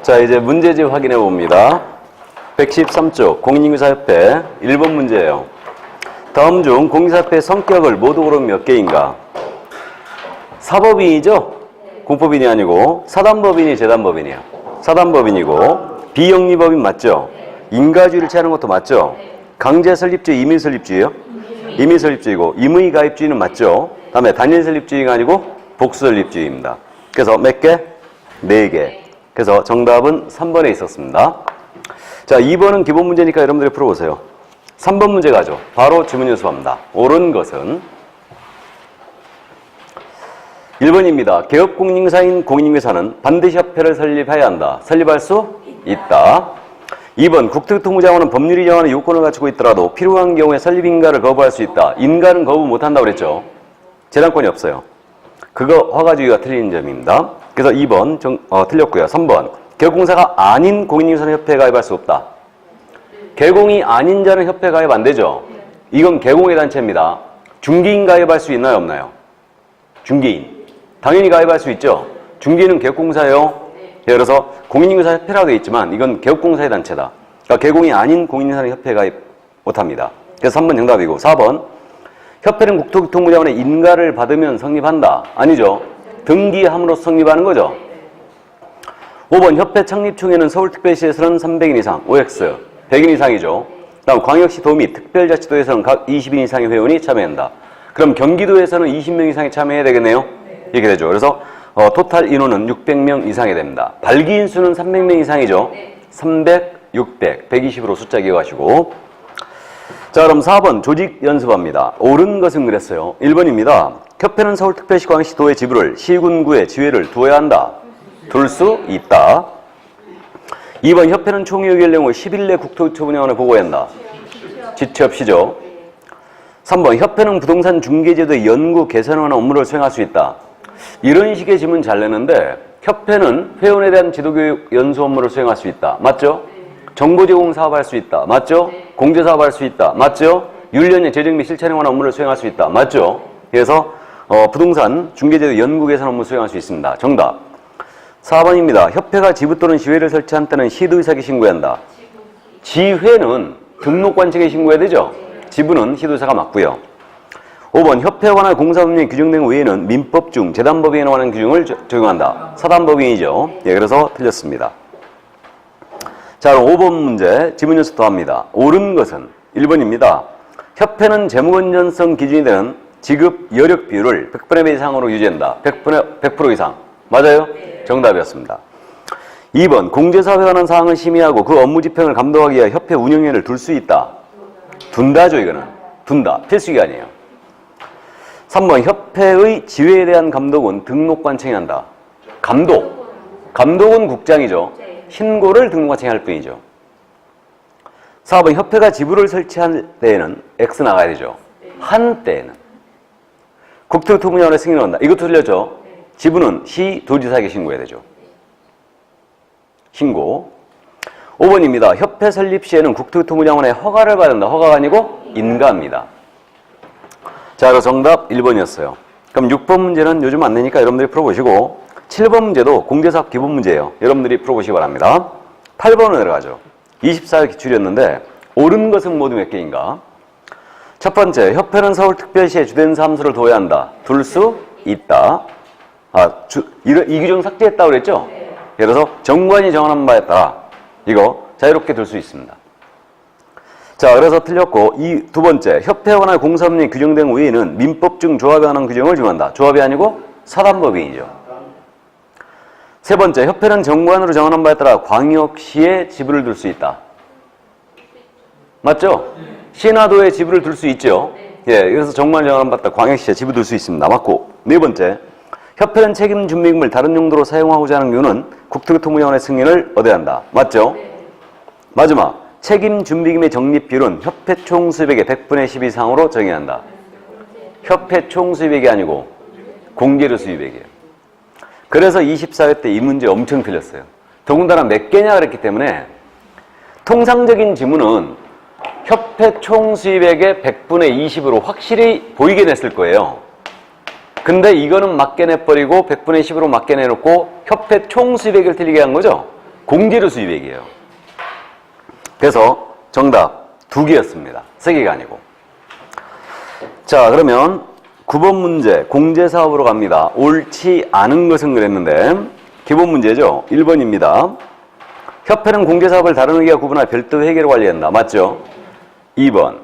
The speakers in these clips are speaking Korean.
자, 이제 문제집 확인해 봅니다. 113쪽 공인인사협회 1번 문제예요. 다음 중 공인사협회의 성격을 모두 고르면 몇 개인가? 사법인이죠? 공법인이 아니고 사단법인이 재단법인이에요. 사단법인이고 비영리법인 맞죠? 인가주의를 취하는 것도 맞죠? 강제설립주의, 임의설립주의요? 임의설립주의고 임의가입주의는 맞죠? 다음에 단일설립주의가 아니고 복수설립주의입니다. 그래서 몇 개? 4개. 그래서 정답은 3번에 있었습니다. 자, 2번은 기본 문제니까 여러분들이 풀어보세요. 3번 문제 가죠. 바로 지문 연습합니다. 옳은 것은 1번입니다. 개업공인인사인 공인인회사는 반드시 협회를 설립해야 한다. 설립할 수 있다. 2번 국토교통부장관은 법률이 정하는 요건을 갖추고 있더라도 필요한 경우에 설립 인가를 거부할 수 있다. 인가는 거부 못한다고 그랬죠. 재단권이 없어요. 그거 허가주의가 틀린 점입니다. 그래서 2번 틀렸고요. 3번 개업공사가 아닌 공인인사는 협회에 가입할 수 없다. 개공이 아닌 자는 협회 가입 안 되죠. 이건 개공의 단체입니다. 중개인 가입할 수 있나요? 없나요? 중개인. 당연히 가입할 수 있죠. 중개인은 개업공사예요. 그래서 공인인사 협회라고 되어 있지만 이건 개업공사의 단체다. 그러니까 개공이 아닌 공인인사는 협회에 가입 못합니다. 그래서 3번 정답이고 4번 협회는 국토교통부장관의 인가를 받으면 성립한다. 아니죠. 등기함으로써 성립하는 거죠. 5번 협회 창립총회는 서울특별시에서는 300인 이상, OX, 100인 이상이죠. 다음 광역시 도 및 특별자치도에서는 각 20인 이상의 회원이 참여한다. 그럼 경기도에서는 20명 이상이 참여해야 되겠네요. 이렇게 되죠. 그래서 토탈 인원은 600명 이상이 됩니다. 발기인 수는 300명 이상이죠. 300, 600, 120으로 숫자 기억하시고. 자, 그럼 4번 조직 연습합니다. 옳은 것은 그랬어요. 1번입니다. 협회는 서울특별시 광역시도의 지부를 시군구에 지회를 두어야 한다. 둘 수 있다. 2번 협회는 총회 의결 후 10일 내 국토교통부장관에 보고해야 한다. 지체 없이죠. 3번 협회는 부동산 중개제도의 연구 개선하는 업무를 수행할 수 있다. 이런 식의 질문 잘 내는데 협회는 회원에 대한 지도교육 연수 업무를 수행할 수 있다. 맞죠? 정보 제공 사업할 수 있다. 맞죠? 공제 사업할 수 있다. 맞죠? 윤리위원회 재정 및 실천에 관한 업무를 수행할 수 있다. 맞죠? 그래서 부동산 중개제도 연구 개선 업무 수행할 수 있습니다. 정답 4번입니다. 협회가 지부 또는 지회를 설치한 때는 시도의사에게 신고해야 한다. 지회는 등록관청에 신고해야 되죠? 지부는 시도의사가 맞고요. 5번 협회에 관한 공사법령이 규정된 외에는 민법 중 재단법인에 관한 규정을 적용한다. 사단법인이죠. 예, 그래서 틀렸습니다. 자, 그럼 5번 문제 지문 연습 더 합니다. 옳은 것은 1번입니다. 협회는 재무건전성 기준이 되는 지급 여력 비율을 100분의 1 이상으로 유지한다. 100% 이상. 맞아요? 정답이었습니다. 2번 공제사업에 관한 사항을 심의하고 그 업무 집행을 감독하기 위해 협회 운영위원회를 둘 수 있다. 둔다죠, 이거는. 둔다. 필수가 아니에요. 3번 협회의 지회에 대한 감독은 등록관청이 한다. 감독은 국장이죠. 신고를 등록관청이 할 뿐이죠. 4번 협회가 지부를 설치할 때에는 X 나가야 되죠. 한때에는 국토교통부장관의 승인을 한다. 이것도 틀렸죠. 지부는 시도지사에게 신고해야 되죠. 신고. 5번입니다. 협회 설립 시에는 국토교통부장관의 허가를 받아야 한다. 허가가 아니고 인가입니다. 자, 그래서 정답 1번이었어요. 그럼 6번 문제는 요즘 안 내니까 여러분들이 풀어보시고 7번 문제도 공제사업 기본 문제예요. 여러분들이 풀어보시기 바랍니다. 8번으로 내려가죠. 24일 기출이었는데 옳은 것은 모두 몇 개인가? 첫 번째, 협회는 서울특별시에 주된 사무소를 둬야 한다. 둘 수 있다. 이 규정 삭제했다고 그랬죠? 그래서 정관이 정하는 바에 따라 이거 자유롭게 둘 수 있습니다. 자, 그래서 틀렸고 이 두 번째, 협회에 관한 공사법령이 규정된 외에는 민법 중 조합에 관한 규정을 적용한다. 조합이 아니고 사단법인이죠. 세 번째, 협회는 정관으로 정하는 바에 따라 광역시에 지부를 둘 수 있다. 맞죠? 시나도에 지부를 둘 수 있죠. 예, 그래서 정관을 정하는 바에 따라 광역시에 지부 둘 수 있습니다. 맞고. 네 번째, 협회는 책임 준비금을 다른 용도로 사용하고자 하는 이유는 국토교통부장관의 승인을 얻어야 한다. 맞죠? 마지막, 책임 준비금의 적립 비율은 협회 총 수입액의 100분의 10 이상으로 정해야 한다. 협회 총 수입액이 아니고 공개로 수입액이에요. 그래서 24회 때 이 문제 엄청 틀렸어요. 더군다나 몇 개냐 그랬기 때문에 통상적인 지문은 협회 총 수입액의 100분의 20으로 확실히 보이게 냈을 거예요. 근데 이거는 맞게 내버리고 100분의 10으로 맞게 내놓고 협회 총 수입액을 틀리게 한 거죠. 공제료 수입액이에요. 그래서 정답 2개였습니다. 3개가 아니고. 자, 그러면 9번 문제 공제사업으로 갑니다. 옳지 않은 것은 그랬는데 기본 문제죠. 1번입니다. 협회는 공제사업을 다른 회계와 구분하여 별도 회계로 관리한다. 맞죠? 2번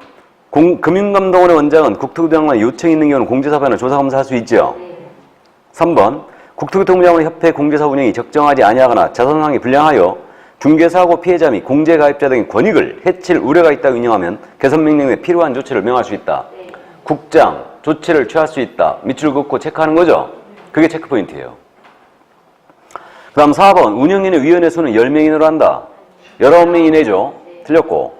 금융감독원의 원장은 국토교통부장관의 요청이 있는 경우는 공제사업에는 조사검사할 수 있죠. 3번 국토교통부장관의 협회 공제사업 운영이 적정하지 아니하거나 자선상황이 불량하여 중개사고 피해자 및 공제가입자 등의 권익을 해칠 우려가 있다고 인정하면 개선명령에 필요한 조치를 명할 수 있다. 국장, 조치를 취할 수 있다. 밑줄 긋고 체크하는 거죠. 그게 체크포인트예요. 그 다음 4번 운영인의 위원회 수는 10명인으로 한다. 19명 이내죠. 틀렸고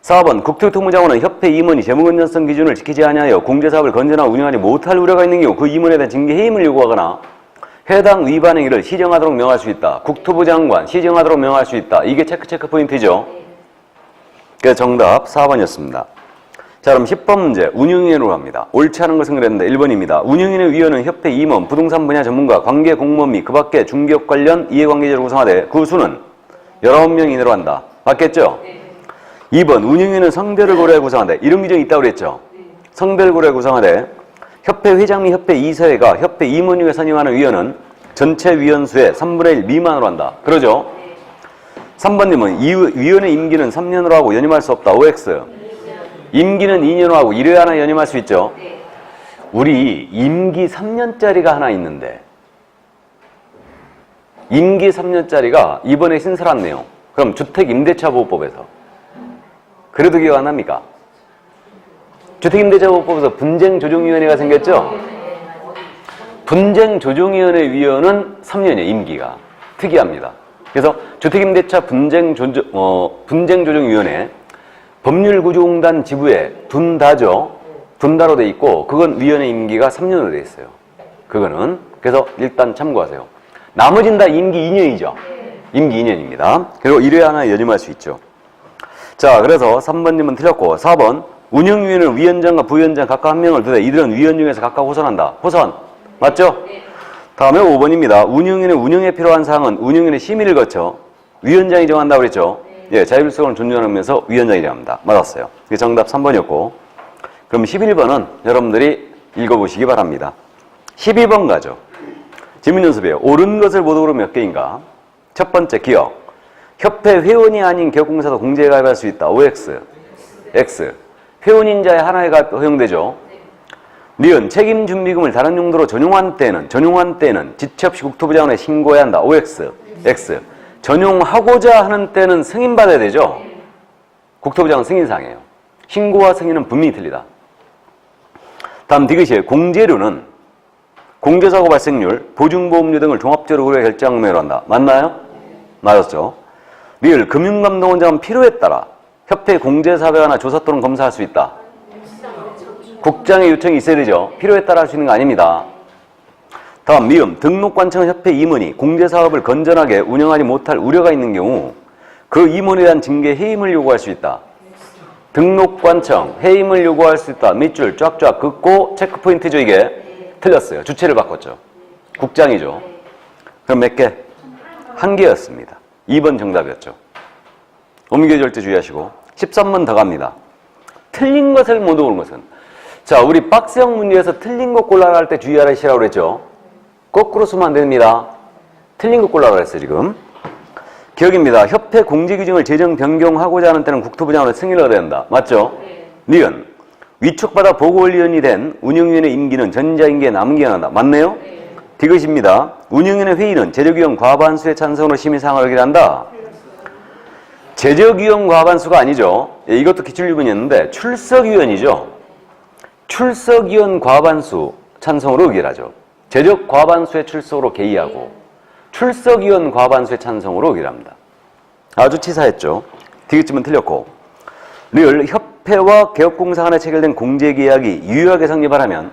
4번 국토교통부장관은 협회 임원이 재무건전성 기준을 지키지 아니하여 공제사업을 건전하고 운영하지 못할 우려가 있는 경우 그 임원에 대한 징계 해임을 요구하거나 해당 위반 행위를 시정하도록 명할 수 있다. 국토부 장관 시정하도록 명할 수 있다. 이게 체크 포인트죠. 그래서 정답 4번이었습니다. 자, 그럼 10번 문제 운영위원회로 갑니다. 옳지 않은 것은 그랬는데 1번입니다. 운영위원회 위원은 협회 임원, 부동산 분야 전문가, 관계 공무원 및 그 밖에 중개업 관련 이해관계자를 구성하되 그 수는 19명 이내로 한다. 맞겠죠? 2번 운영위원회는 성별을 고려해 구성하되 이런 규정이 있다고 그랬죠? 성별을 고려해 구성하되 협회 회장 및 협회 이사회가 협회 임원위에 선임하는 위원은 전체 위원수의 3분의 1 미만으로 한다. 그러죠? 3번님은 이 위원회 임기는 3년으로 하고 연임할 수 없다. OX. 임기는 2년으로 하고 1회 하나 연임할 수 있죠. 우리 임기 3년짜리가 하나 있는데 임기 3년짜리가 이번에 신설한 내용. 그럼 주택임대차보호법에서 그래도 기억 안 납니까? 주택임대차보호법에서 분쟁조정위원회가 생겼죠? 분쟁조정위원회 위원은 3년이에요. 임기가. 특이합니다. 그래서 주택임대차 분쟁조정위원회 법률구조공단 지부에 둔다죠. 둔다로 돼 있고 그건 위원회 임기가 3년으로 돼 있어요. 그거는 그래서 일단 참고하세요. 나머지는 다 임기 2년이죠. 임기 2년입니다. 그리고 1회 하나 연임할 수 있죠. 자, 그래서 3번님은 틀렸고 4번 운영위원회는 위원장과 부위원장 각각 한 명을 두되 이들은 위원 중에서 각각 호선한다. 호선. 맞죠? 다음에 5번입니다. 운영위원회 운영에 필요한 사항은 운영위원회 심의를 거쳐 위원장이 정한다고 그랬죠? 예, 자율성을 존중하면서 위원장이 정합니다. 맞았어요. 그게 정답 3번이었고 그럼 11번은 여러분들이 읽어보시기 바랍니다. 12번 가죠. 지문연습이에요. 옳은 것을 보도록 몇 개인가? 첫 번째 기억. 협회 회원이 아닌 개업공사도 공제에 가입할 수 있다. OX. X. 회원인 자의 하나에 가입 허용되죠. 니은 책임준비금을 다른 용도로 전용한 때는 지체 없이 국토부 장관에 신고해야 한다. OX. X. 전용하고자 하는 때는 승인받아야 되죠. 국토부 장관 승인사항이에요. 신고와 승인은 분명히 틀리다. 다음 디귿이에요. 공제료는 공제사고 발생률, 보증보험료 등을 종합적으로 고려 결정매로 한다. 맞나요? 맞았죠. 리을 금융감독원장은 필요에 따라 협회 공제사업에 관한 조사 또는 검사할 수 있다. 국장의 요청이 있어야 되죠. 필요에 따라 할 수 있는 거 아닙니다. 다음 미음 등록관청 협회 임원이 공제사업을 건전하게 운영하지 못할 우려가 있는 경우 그 임원에 대한 징계 해임을 요구할 수 있다. 등록관청 해임을 요구할 수 있다. 밑줄 쫙쫙 긋고 체크포인트죠. 이게 틀렸어요. 주체를 바꿨죠. 국장이죠. 그럼 몇 개? 1개였습니다. 2번 정답이었죠. omg 절대 주의하시고 13번 더 갑니다. 틀린 것을 못 고른 것은 자, 우리 박스형 문제에서 틀린 것 골라라 할 때 주의하시라고 그랬죠. 거꾸로 쓰면 안 됩니다. 틀린 것 골라라 그랬어요. 지금 기억입니다. 협회 공제 규정을 재정 변경하고자 하는 때는 국토부 장관의 승인을 얻어야 한다. 맞죠? 니은 위촉받아 보고원리원이 된 운영위원회 임기는 전자 임기에 남은 기한을 한다. 맞네요? 디귿입니다. 운영위원회 회의는 제적위원 과반수의 찬성으로 심의사항을 하게 한다. 제적위원 과반수가 아니죠. 예, 이것도 기출유문이었는데 출석위원이죠. 출석위원 과반수 찬성으로 의결하죠. 제적 과반수의 출석으로 개의하고 출석위원 과반수의 찬성으로 의결합니다. 아주 치사했죠. 디귿쯤은 틀렸고 리을 협회와 개업공사 간에 체결된 공제계약이 유효하게 성립을 하면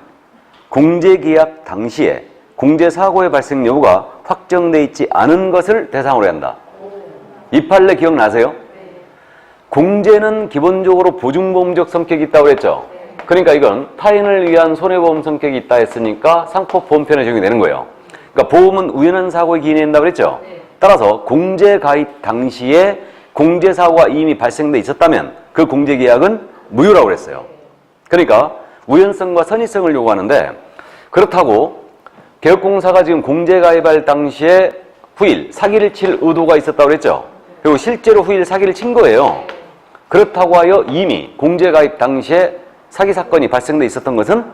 공제계약 당시에 공제사고의 발생 여부가 확정돼 있지 않은 것을 대상으로 한다. 이 판례 기억나세요? 공제는 기본적으로 보증보험적 성격이 있다고 그랬죠. 그러니까 이건 타인을 위한 손해보험 성격이 있다 했으니까 상법 보험편에 적용이 되는 거예요. 그러니까 보험은 우연한 사고에 기인한다고 그랬죠. 따라서 공제 가입 당시에 공제사고가 이미 발생돼 있었다면 그 공제계약은 무효라고 그랬어요. 그러니까 우연성과 선의성을 요구하는데, 그렇다고 개업공사가 지금 공제 가입할 당시에 후일 사기를 칠 의도가 있었다고 그랬죠. 그리고 실제로 후일 사기를 친 거예요. 그렇다고 하여 이미 공제 가입 당시에 사기 사건이 발생돼 있었던 것은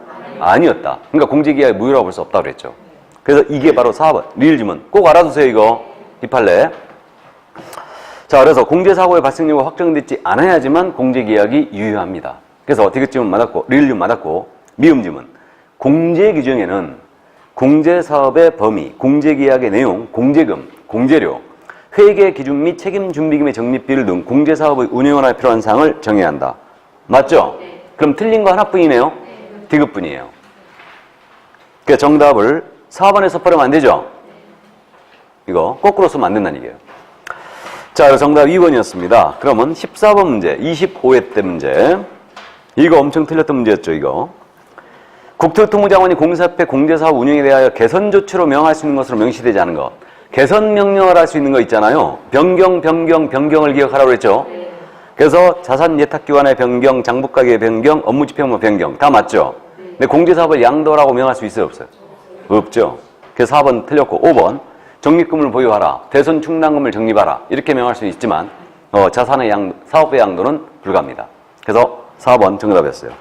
아니었다. 그러니까 공제계약이 무효라고 볼 수 없다고 그랬죠. 그래서 이게 바로 4번 리을 지문. 꼭 알아두세요. 이거 이 판례. 자, 그래서 공제사고의 발생 여부가 확정되지 않아야지만 공제계약이 유효합니다. 그래서 디귿 지문 맞았고 리을 지문 맞았고 미음 지문. 공제 규정에는 공제사업의 범위, 공제계약의 내용, 공제금, 공제료, 회계 기준 및 책임 준비금의 적립비율 등 공제사업의 운영에 필요한 사항을 정해야 한다. 맞죠? 그럼 틀린 거 하나뿐이네요. 디귿뿐이에요. 그러니까 정답을 4번에서 버리면 안 되죠? 이거 거꾸로 쓰면 안 된다는 얘기예요. 자, 그래서 정답 2번이었습니다. 그러면 14번 문제, 25회 때 문제. 이거 엄청 틀렸던 문제였죠, 이거. 국토교통부장관이 공사협회 공제사업 운영에 대하여 개선 조치로 명할 수 있는 것으로 명시되지 않은 것. 개선 명령을 할 수 있는 거 있잖아요. 변경을 기억하라고 그랬죠. 그래서 자산 예탁기관의 변경, 장부가계의 변경, 업무집행부 변경 다 맞죠. 근데 공제사업을 양도라고 명할 수 있어요, 없어요? 없죠. 그래서 4번 틀렸고 5번 적립금을 보유하라, 대손 충당금을 적립하라 이렇게 명할 수 있지만 자산의 사업의 양도는 불가합니다. 그래서 4번 정답이었어요.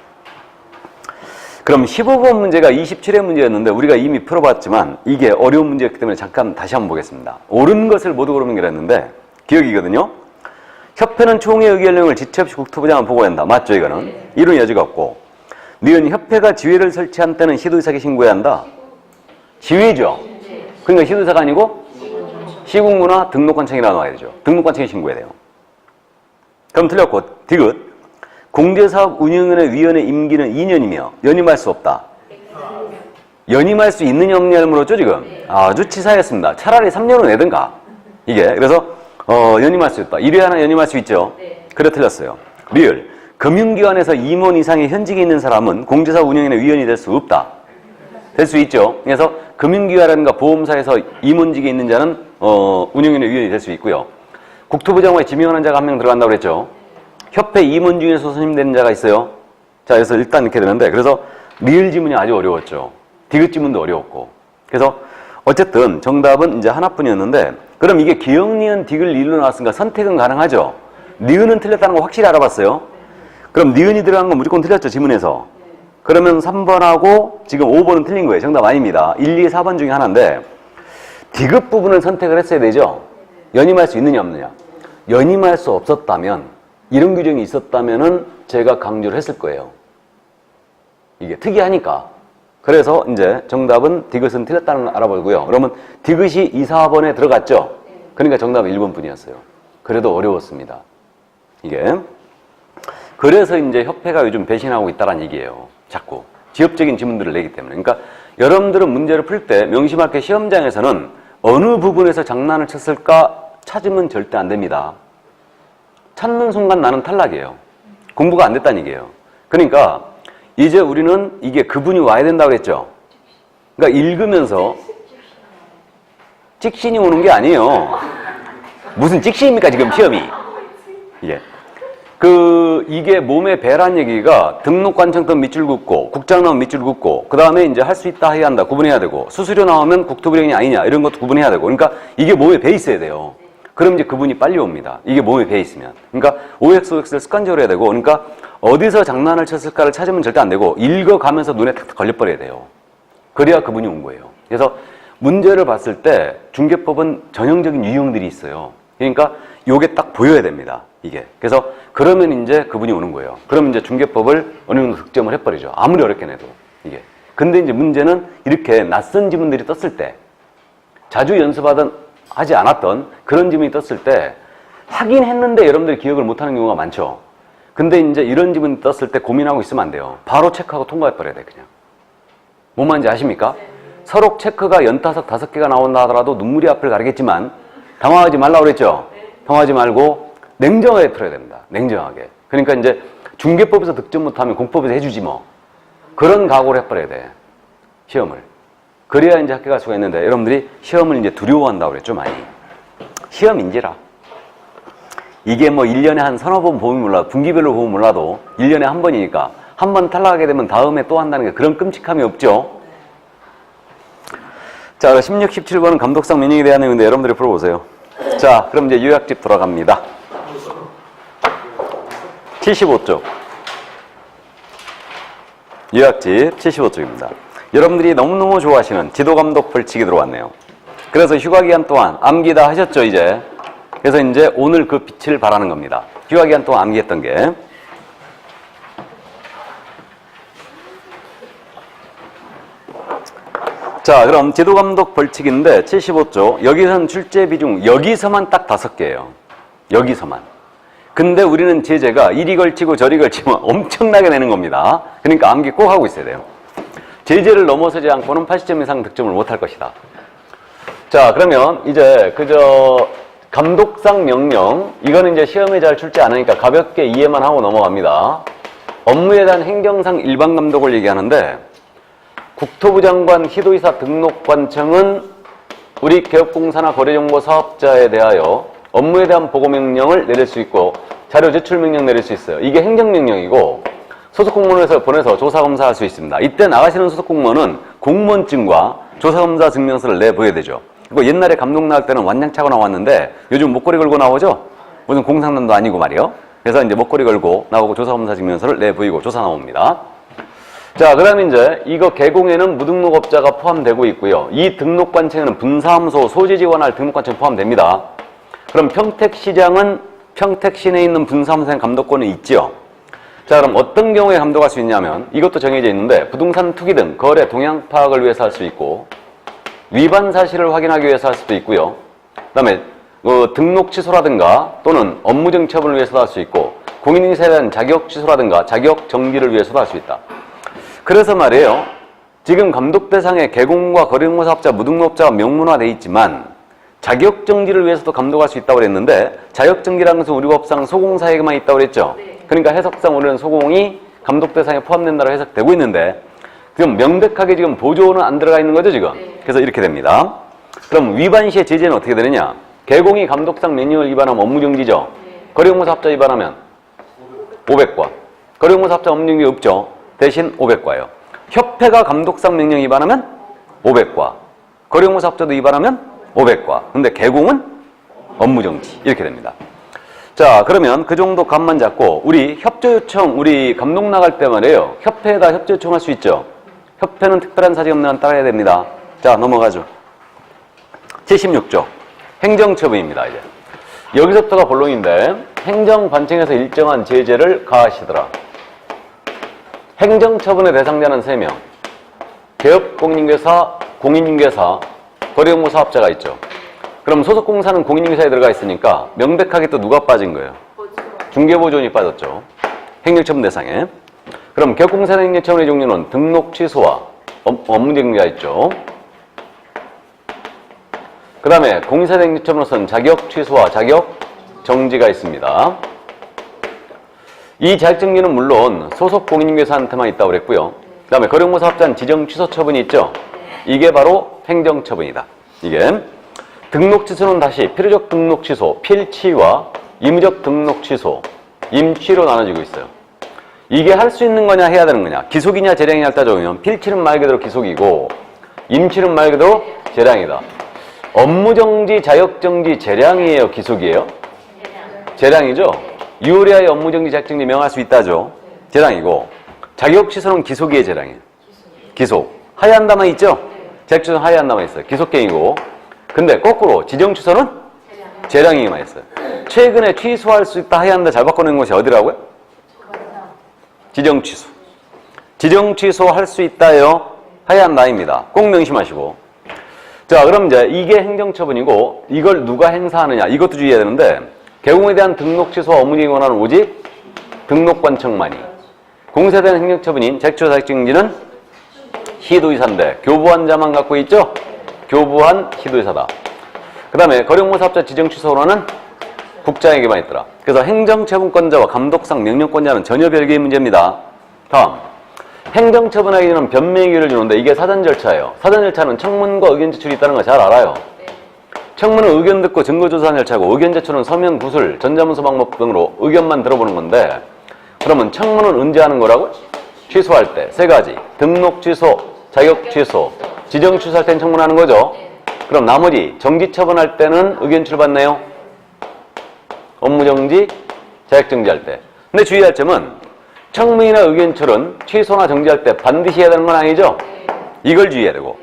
그럼 15번 문제가 27회 문제였는데 우리가 이미 풀어봤지만 이게 어려운 문제였기 때문에 잠깐 다시 한번 보겠습니다. 옳은 것을 모두 고르면 그랬는데 기억이거든요. 협회는 총회 의결령을 지체 없이 국토부 장관에 보고한다. 맞죠, 이거는? 이런 여지가 없고. 니은 협회가 지회를 설치한 때는 시도의사에게 신고해야 한다. 지회죠. 그러니까 시도의사가 아니고 시군구나 등록관청이라 나와야 되죠. 등록관청에 신고해야 돼요. 그럼 틀렸고 디귿. 공제사업 운영위원회 위원회 임기는 2년이며 연임할 수 없다. 연임할 수 있느냐 없느냐를 물었죠, 지금? 아주 치사했습니다. 차라리 3년을 내든가. 이게. 그래서 연임할 수 있다. 1회 하나 연임할 수 있죠. 그래 틀렸어요. 리을. 금융기관에서 임원 이상의 현직이 있는 사람은 공제사업 운영위원회 위원이 될 수 없다. 될 수 있죠. 그래서 금융기관이라든가 보험사에서 임원직에 있는 자는 운영위원회 위원이 될 수 있고요. 국토부 장관에 지명하는 자가 한 명 들어간다고 그랬죠. 협회 임원 중에서 선임되는 자가 있어요. 자, 그래서 일단 이렇게 되는데, 그래서 리을 지문이 아주 어려웠죠. 디귿 지문도 어려웠고. 그래서 어쨌든 정답은 이제 하나뿐이었는데, 그럼 이게 기역, 니은, 디귿, 리을로 나왔으니까 선택은 가능하죠. 니은은 틀렸다는 거 확실히 알아봤어요. 그럼 니은이 들어간 건 무조건 틀렸죠, 지문에서. 그러면 3번하고 지금 5번은 틀린 거예요. 정답 아닙니다. 1, 2, 4번 중에 하나인데, 디귿 부분을 선택을 했어야 되죠. 연임할 수 있느냐 없느냐. 연임할 수 없었다면, 이런 규정이 있었다면은 제가 강조를 했을 거예요. 이게 특이하니까. 그래서 이제 정답은 디귿은 틀렸다는 걸 알아보고요. 그러면 디귿이 2, 4번에 들어갔죠? 그러니까 정답은 1번 뿐이었어요. 그래도 어려웠습니다. 이게. 그래서 이제 협회가 요즘 배신하고 있다는 얘기예요. 자꾸. 지엽적인 지문들을 내기 때문에. 그러니까 여러분들은 문제를 풀 때 명심할 게 시험장에서는 어느 부분에서 장난을 쳤을까 찾으면 절대 안 됩니다. 찾는 순간 나는 탈락이에요. 공부가 안 됐다는 얘기예요. 그러니까 이제 우리는 이게 그분이 와야 된다고 그랬죠. 그러니까 읽으면서 찍신이 오는 게 아니에요. 무슨 찍신입니까 지금 시험이. 이게 몸에 배란 얘기가 등록관청 등 밑줄 긋고 국장 나오면 밑줄 긋고 그 다음에 이제 할 수 있다 해야 한다 구분해야 되고 수수료 나오면 국토부령이 아니냐 이런 것도 구분해야 되고 그러니까 이게 몸에 배 있어야 돼요. 그럼 이제 그분이 빨리 옵니다. 이게 몸에 배 있으면. 그러니까 OX, OX를 습관적으로 해야 되고 그러니까 어디서 장난을 쳤을까를 찾으면 절대 안 되고 읽어가면서 눈에 탁탁 걸려버려야 돼요. 그래야 그분이 온 거예요. 그래서 문제를 봤을 때 중개법은 전형적인 유형들이 있어요. 그러니까 요게 딱 보여야 됩니다. 이게. 그래서 그러면 이제 그분이 오는 거예요. 그러면 이제 중개법을 어느 정도 득점을 해버리죠. 아무리 어렵게 내도. 이게. 근데 이제 문제는 이렇게 낯선 지문들이 떴을 때 자주 하지 않았던 그런 지문이 떴을 때 하긴 했는데 여러분들이 기억을 못하는 경우가 많죠. 근데 이제 이런 지문이 떴을 때 고민하고 있으면 안 돼요. 바로 체크하고 통과해버려야 돼 그냥. 뭔 말인지 아십니까? 서록 체크가 연타석 5개가 나온다 하더라도 눈물이 앞을 가리겠지만 당황하지 말라고 그랬죠. 당황하지 말고 냉정하게 풀어야 됩니다. 냉정하게. 그러니까 이제 중개법에서 득점 못하면 공법에서 해주지 뭐. 그런 각오를 해버려야 돼. 시험을. 그래야 이제 학교 갈 수가 있는데 여러분들이 시험을 이제 두려워한다고 그랬죠, 많이. 시험인지라. 이게 뭐 1년에 한 서너 번 보면 몰라도, 분기별로 보면 몰라도 1년에 한 번이니까 한 번 탈락하게 되면 다음에 또 한다는 게 그런 끔찍함이 없죠. 자, 16, 17번은 감독상 명령에 대한 내용인데 여러분들이 풀어보세요. 자, 그럼 이제 요약집 돌아갑니다. 75쪽. 요약집 75쪽입니다. 여러분들이 너무너무 좋아하시는 지도감독 벌칙이 들어왔네요. 그래서 휴가기간 동안 암기 다 하셨죠, 이제? 그래서 이제 오늘 그 빛을 발하는 겁니다. 휴가기간 동안 암기했던 게. 자, 그럼 지도감독 벌칙인데 75쪽. 여기서는 출제 비중, 여기서만 딱 5개예요. 여기서만. 근데 우리는 제재가 이리 걸치고 저리 걸치면 엄청나게 내는 겁니다. 그러니까 암기 꼭 하고 있어야 돼요. 제재를 넘어서지 않고는 80점 이상 득점을 못할 것이다. 자, 그러면 이제 감독상 명령, 이거는 이제 시험에 잘 출제 안 하니까 가볍게 이해만 하고 넘어갑니다. 업무에 대한 행정상 일반 감독을 얘기하는데, 국토부 장관 희도이사 등록관청은 우리 개업공사나 거래정보 사업자에 대하여 업무에 대한 보고명령을 내릴 수 있고 자료 제출 명령 내릴 수 있어요. 이게 행정명령이고 소속 공무원에서 보내서 조사검사할 수 있습니다. 이때 나가시는 소속 공무원은 공무원증과 조사검사 증명서를 내보여야 되죠. 이거 옛날에 감독 나올 때는 완장차고 나왔는데 요즘 목걸이 걸고 나오죠? 무슨 공상단도 아니고 말이요. 그래서 이제 목걸이 걸고 나오고 조사검사 증명서를 내보이고 조사 나옵니다. 자, 그 다음에 이제 이거 개공에는 무등록업자가 포함되고 있고요. 이 등록관청에는 분사무소 소재 지원할 등록관청 포함됩니다. 그럼 평택시장은 평택시내에 있는 분사무소에 감독권이 있죠. 자, 그럼 어떤 경우에 감독할 수 있냐면 이것도 정해져 있는데 부동산 투기 등 거래 동향 파악을 위해서 할 수 있고 위반 사실을 확인하기 위해서 할 수도 있고요. 그 다음에 등록 취소라든가 또는 업무정 처분을 위해서도 할 수 있고 공인인사에 대한 자격 취소라든가 자격 정지를 위해서도 할 수 있다. 그래서 말이에요. 지금 감독 대상에 개공과 거래정보 사업자, 무등록업자가 명문화되어 있지만 자격정지를 위해서도 감독할 수 있다고 그랬는데 자격정지라는 것은 우리 법상 소공사에게만 있다고 그랬죠. 그러니까 해석상 우리는 소공이 감독 대상에 포함된다고 해석되고 있는데 지금 명백하게 지금 보조는 안 들어가 있는 거죠, 지금. 그래서 이렇게 됩니다. 그럼 위반 시의 제재는 어떻게 되느냐? 개공이 감독상 명령을 위반하면 업무정지죠. 거래정보 사업자 위반하면 500과. 거래정보 사업자 업무정지 없죠. 대신 500과예요. 협회가 감독상 명령 위반하면 500과. 거래정보 사업자도 위반하면 500과. 근데 개공은 업무정지. 이렇게 됩니다. 자, 그러면 그 정도 감만 잡고 우리 협조 요청, 우리 감독 나갈 때 말이에요. 협회에다 협조 요청할 수 있죠. 협회는 특별한 사직 없는 한 따라야 됩니다. 자, 넘어가죠. 76조. 행정처분입니다, 이제. 여기서부터가 본론인데 행정관청에서 일정한 제재를 가하시더라. 행정처분의 대상자는 3명. 개업공인중개사, 공인중개사, 거래정보 사업자가 있죠. 그럼 소속공사는 공인중개사에 들어가 있으니까 명백하게 또 누가 빠진 거예요? 중개보조원이 빠졌죠. 행정처분 대상에. 그럼 개업공사 행정처분의 종류는 등록 취소와 업무정지가 있죠. 그 다음에 공인사 행정처분으로서는 자격 취소와 자격 정지가 있습니다. 이 자격정지는 물론 소속 공인중개사한테만 있다고 그랬고요. 그 다음에 거래정보 사업자는 지정 취소 처분이 있죠. 이게 바로 행정처분이다. 이게 등록 취소는 다시 필요적 등록 취소, 필취와 임의적 등록 취소, 임취로 나눠지고 있어요. 이게 할 수 있는 거냐 해야 되는 거냐, 기속이냐 재량이냐 따져보면 필취는 말 그대로 기속이고 임취는 말 그대로 재량이다. 업무정지, 자격정지, 재량이에요, 기속이에요? 재량이죠. 유효리하여 업무정지, 자격정지 명할 수 있다죠. 재량이고 자격취소는 기속이에요, 재량이에요. 기속. 하야한다만 있죠? 자격취소는 하야한다만 있어요. 기속갱이고. 근데 거꾸로 지정취소는 재량이만 있어요. 최근에 취소할 수 있다, 하야한다 잘 바꿔낸 것이 어디라고요? 지정취소. 지정취소 할 수 있다요, 하야한다입니다. 꼭 명심하시고. 자, 그럼 이제 이게 행정처분이고 이걸 누가 행사하느냐, 이것도 주의해야 되는데 개공에 대한 등록 취소와 업무정지 권한은 오직 등록관청만이. 공사에 대한 행정처분인 자격취소 자격정지는 시도이사인데 교부한자만 갖고 있죠? 교부한 시도이사다. 그 다음에 거래정보 사업자 지정취소 권한은 국장에게만 있더라. 그래서 행정처분권자와 감독상 명령권자는 전혀 별개의 문제입니다. 다음, 행정처분하기 전에 변명의 기회를 주는데 이게 사전 절차예요. 사전 절차는 청문과 의견 제출이 있다는 거 잘 알아요. 청문은 의견 듣고 증거 조사하는 절차고 의견 제출은 서면 구술, 전자문서 방법 등으로 의견만 들어보는 건데 그러면 청문은 언제 하는 거라고? 취소할 때 세 가지. 등록 취소, 자격 취소, 지정 취소할 땐 청문하는 거죠. 그럼 나머지 정지 처분할 때는 의견 출받네요. 업무 정지, 자격 정지할 때. 근데 주의할 점은 청문이나 의견 출은 취소나 정지할 때 반드시 해야 되는 건 아니죠. 이걸 주의해야 되고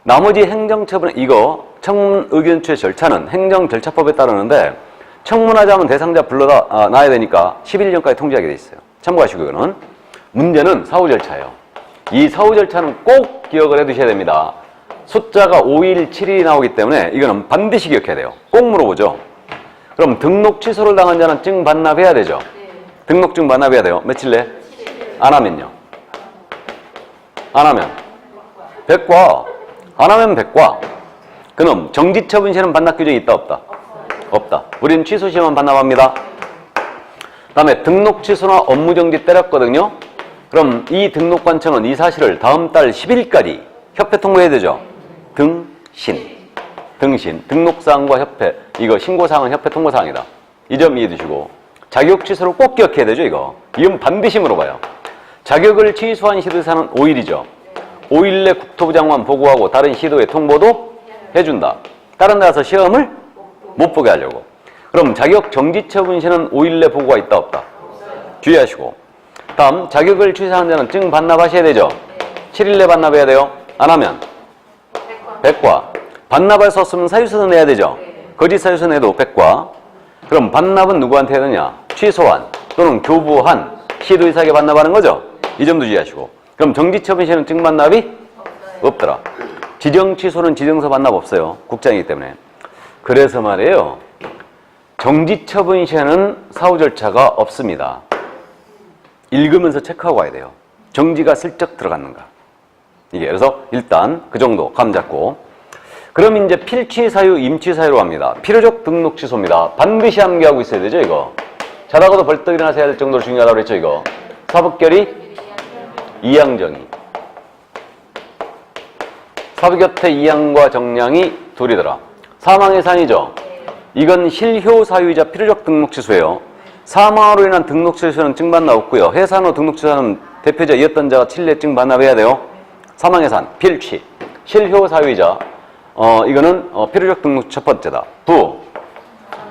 나머지 행정처분 이거 청문 의견 출의 절차는 행정절차법에 따르는데 청문하자면 대상자 불러다 놔야 되니까 11년까지 통지하게 돼 있어요. 참고하시고 이거는 문제는 사후 절차예요. 이 사후 절차는 꼭 기억을 해 두셔야 됩니다. 숫자가 5일, 7일이 나오기 때문에 이거는 반드시 기억해야 돼요. 꼭 물어보죠. 그럼 등록 취소를 당한 자는 증 반납해야 되죠. 등록증 반납해야 돼요. 며칠 내? 안 하면요. 안 하면 백과. 안 하면 백과. 그럼 정지처분 시에는 반납 규정이 있다 없다? 없다. 우리는 취소 시에만 반납합니다. 다음에 등록 취소나 업무 정지 때렸거든요. 그럼 이 등록관청은 이 사실을 다음 달 10일까지 협회 통보해야 되죠. 등신. 등록사항과 협회. 이거 신고사항은 협회 통보사항이다. 이 점 이해해 두시고. 자격 취소를 꼭 기억해야 되죠, 이거. 이건 반드시 물어봐요. 자격을 취소한 시도사는 5일이죠. 5일 내 국토부 장관 보고하고 다른 시도에 통보도 해준다. 다른 데 가서 시험을 못 보게 하려고. 그럼 자격 정지 처분 시에는 5일 내 보고가 있다 없다? 주의하시고. 다음 자격을 취소한 자는 증 반납하셔야 되죠. 7일 내 반납해야 돼요. 안 하면 백과. 반납할 수 없으면 사유서도 내야 되죠. 거짓 사유서 내도 백과. 그럼 반납은 누구한테 해야 되냐? 취소한 또는 교부한 시도의사에게 반납하는 거죠. 이 점도 주의하시고. 그럼 정지 처분 시에는 증 반납이 없더라. 지정 취소는 지정서 반납 없어요. 국장이기 때문에. 그래서 말이에요. 정지 처분 시에는 사후 절차가 없습니다. 읽으면서 체크하고 와야 돼요. 정지가 슬쩍 들어갔는가. 이게 그래서 일단 그 정도 감 잡고. 그럼 이제 필취 사유, 임취 사유로 합니다. 필요적 등록 취소입니다. 반드시 암기하고 있어야 되죠, 이거. 자다가도 벌떡 일어나서 해야 될 정도로 중요하다고 그랬죠, 이거. 사법결의 이양정의. 사부곁에 이양과 정량이 둘이더라. 사망의 상이죠. 이건 실효 사유이자 필요적 등록 취소예요. 사망으로 인한 등록 취소는 증반납 없고요. 해산 후 등록 취소는 대표자 이었던 자가 7일 증 반납해야 돼요. 사망의 산, 필취, 실효 사유이자 이거는 필요적 등록 첫 번째다.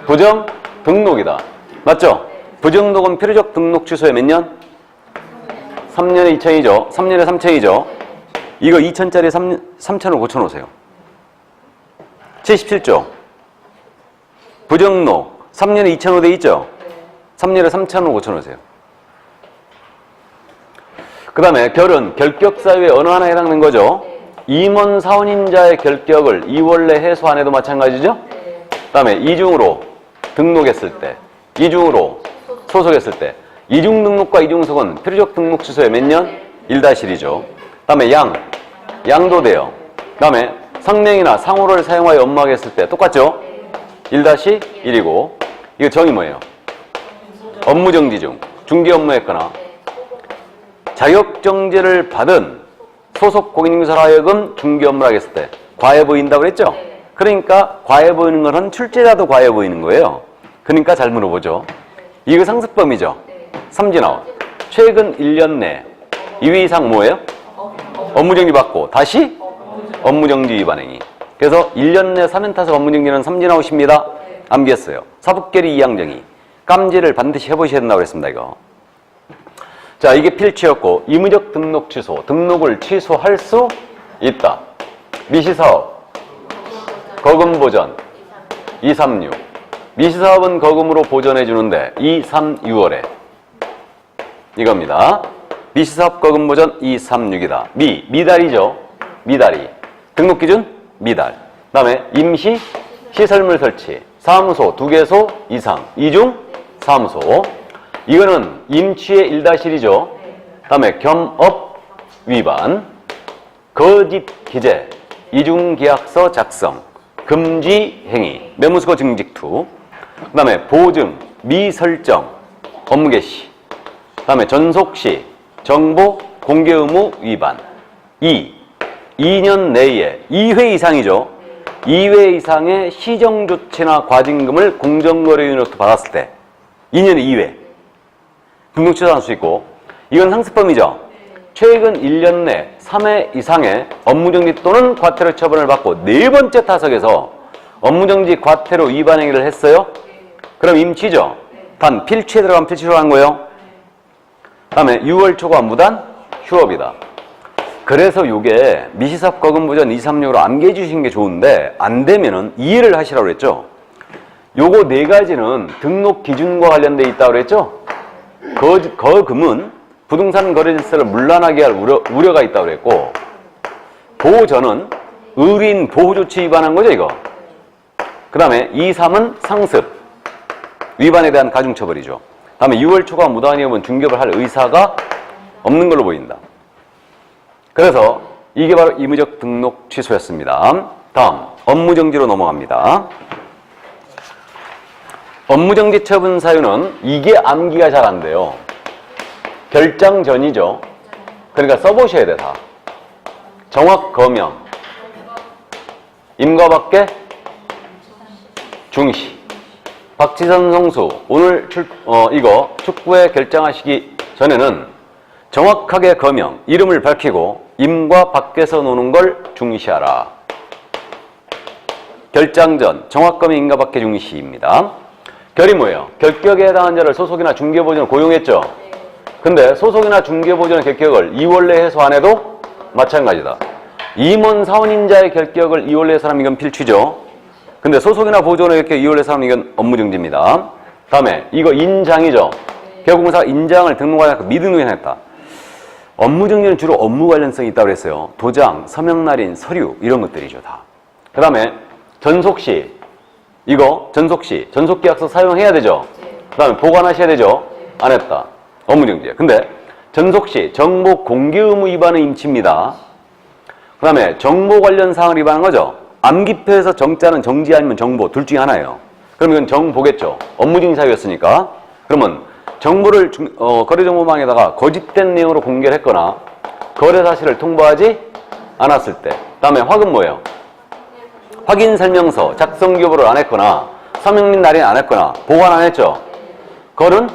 부정 등록이다. 맞죠? 부정등록은 필요적 등록 취소에 몇 년? 3년에 2천이죠. 3년에 3천이죠. 이거 2천짜리 3천을 고쳐놓으세요. 77조. 부정록 3년에 2천으로 돼 있죠? 3년에 3천으로 고쳐놓으세요. 그 다음에 결은 결격 사유에 어느 하나에 해당되는 거죠? 임원 사원인자의 결격을 2월 내 해소 안 해도 마찬가지죠? 그 다음에 이중으로 등록했을 때, 이중으로 소속했을 때, 이중 등록과 이중 소속은 필요적 등록 취소에 몇 년? 1-1이죠. 그 다음에 양도 돼요. 그 다음에 성명이나 상호를 사용하여 업무하게 했을 때 똑같죠? 1-1이고, 이거 정의 뭐예요? 업무 정지 중, 중개 업무했거나 자격 정지를 받은 소속 공인인사로 하여금 중개 업무를 하겠을 때 과해 보인다고 그랬죠? 그러니까 과해 보이는 것은 출제자도 과해 보이는 거예요. 그러니까 잘 물어보죠. 이거 상습범이죠? 삼진아웃. 최근 1년 내 2회 이상 뭐예요? 업무정지 받고 다시 업무정지 위반 행위. 그래서 1년 내 3연 타석 업무정지는 삼진아웃입니다. 암기했어요. 사법결의 이양정의. 깜지를 반드시 해보셔야 된다고 그랬습니다. 이거. 자, 이게 필취였고 의무적 등록 취소. 등록을 취소할 수 있다. 미시사업 거금 보전 2, 3, 6. 미시사업은 거금으로 보전해 주는데 2, 3, 6월에 이겁니다. 미시사업 거금 보전 2, 3, 6이다. 미달이죠. 미달이. 등록 기준 미달. 그 다음에 임시 시설물 설치. 사무소 2개소 이상. 이중 사무소. 이거는 임취의 1-1이죠. 그 다음에 겸업 위반. 거짓 기재. 이중계약서 작성. 금지 행위. 매무수거 증직투. 그 다음에 보증, 미설정, 업무 개시. 그 다음에 전속시, 정보, 공개 의무 위반. 2년 내에 2회 이상이죠. 2회 이상의 시정조치나 과징금을 공정거래위원으로부터 받았을 때 2년에 2회 등록취소할 수 있고, 이건 상습범이죠. 최근 1년 내 3회 이상의 업무정지 또는 과태료 처분을 받고 네 번째 타석에서 업무정지 과태료 위반 행위를 했어요? 그럼 임치죠. 단 필취에 들어가면 필취로 한 거예요. 다음에 6월 초과 무단 휴업이다. 그래서 이게 미시삽 거금부전 236으로 암기해 주신 게 좋은데, 안 되면은 이해를 하시라고 그랬죠. 요거 네 가지는 등록 기준과 관련돼 있다고 그랬죠. 거금은 부동산 거래 질서를 문란하게 할 우려가 있다고 그랬고, 보전은 의뢰인 보호조치 위반한 거죠, 이거. 그 다음에 2, 3은 상습 위반에 대한 가중처벌이죠. 다음에 6월 초과 무단위업은 중개업을 할 의사가 없는 걸로 보인다. 그래서 이게 바로 임의적 등록 취소였습니다. 다음 업무정지로 넘어갑니다. 업무정지 처분 사유는 이게 암기가 잘 안 돼요. 결장 전이죠. 그러니까 써보셔야 돼, 다. 정확 거명, 임과 밖에 중시, 박지선 선수 오늘 이거 축구에 결장하시기 전에는 정확하게 거명, 이름을 밝히고 임과 밖에서 노는 걸 중시하라. 결장 전, 정확 거명, 임과 밖에 중시입니다. 결이 뭐예요? 결격에 해당한 자를 소속이나 중개보증을 고용했죠. 근데 소속이나 중개보증의 결격을 2월 내에 해소 안 해도 마찬가지다. 임원 사원인자의 결격을 2월 내에 해서하면 이건 필취죠. 근데 소속이나 보존의 결격 2월 내에 해서하면 이건 업무정지입니다. 다음에 이거 인장이죠. 개업공사가 인장을 등록하지 않고 미등록을 했다. 업무정지는 주로 업무 관련성이 있다고 그랬어요. 도장, 서명날인, 서류 이런 것들이죠, 다. 그 다음에 전속시, 이거 전속시, 전속계약서 사용해야 되죠. 그 다음에 보관하셔야 되죠. 안 했다. 업무정지야. 근데 전속시 정보 공개 의무 위반은 임치입니다. 그 다음에 정보 관련 사항을 위반한 거죠. 암기표에서 정자는 정지 아니면 정보 둘 중에 하나예요. 그럼 이건 정보겠죠. 업무정지 사유였으니까. 그러면 정보를 거래정보망에다가 거짓된 내용으로 공개를 했거나 거래 사실을 통보하지 않았을 때. 다음에 확은 뭐예요? 확인 설명서 작성 교부를 안 했거나 서명 및 날인 안 했거나 보관 안 했죠. 걸은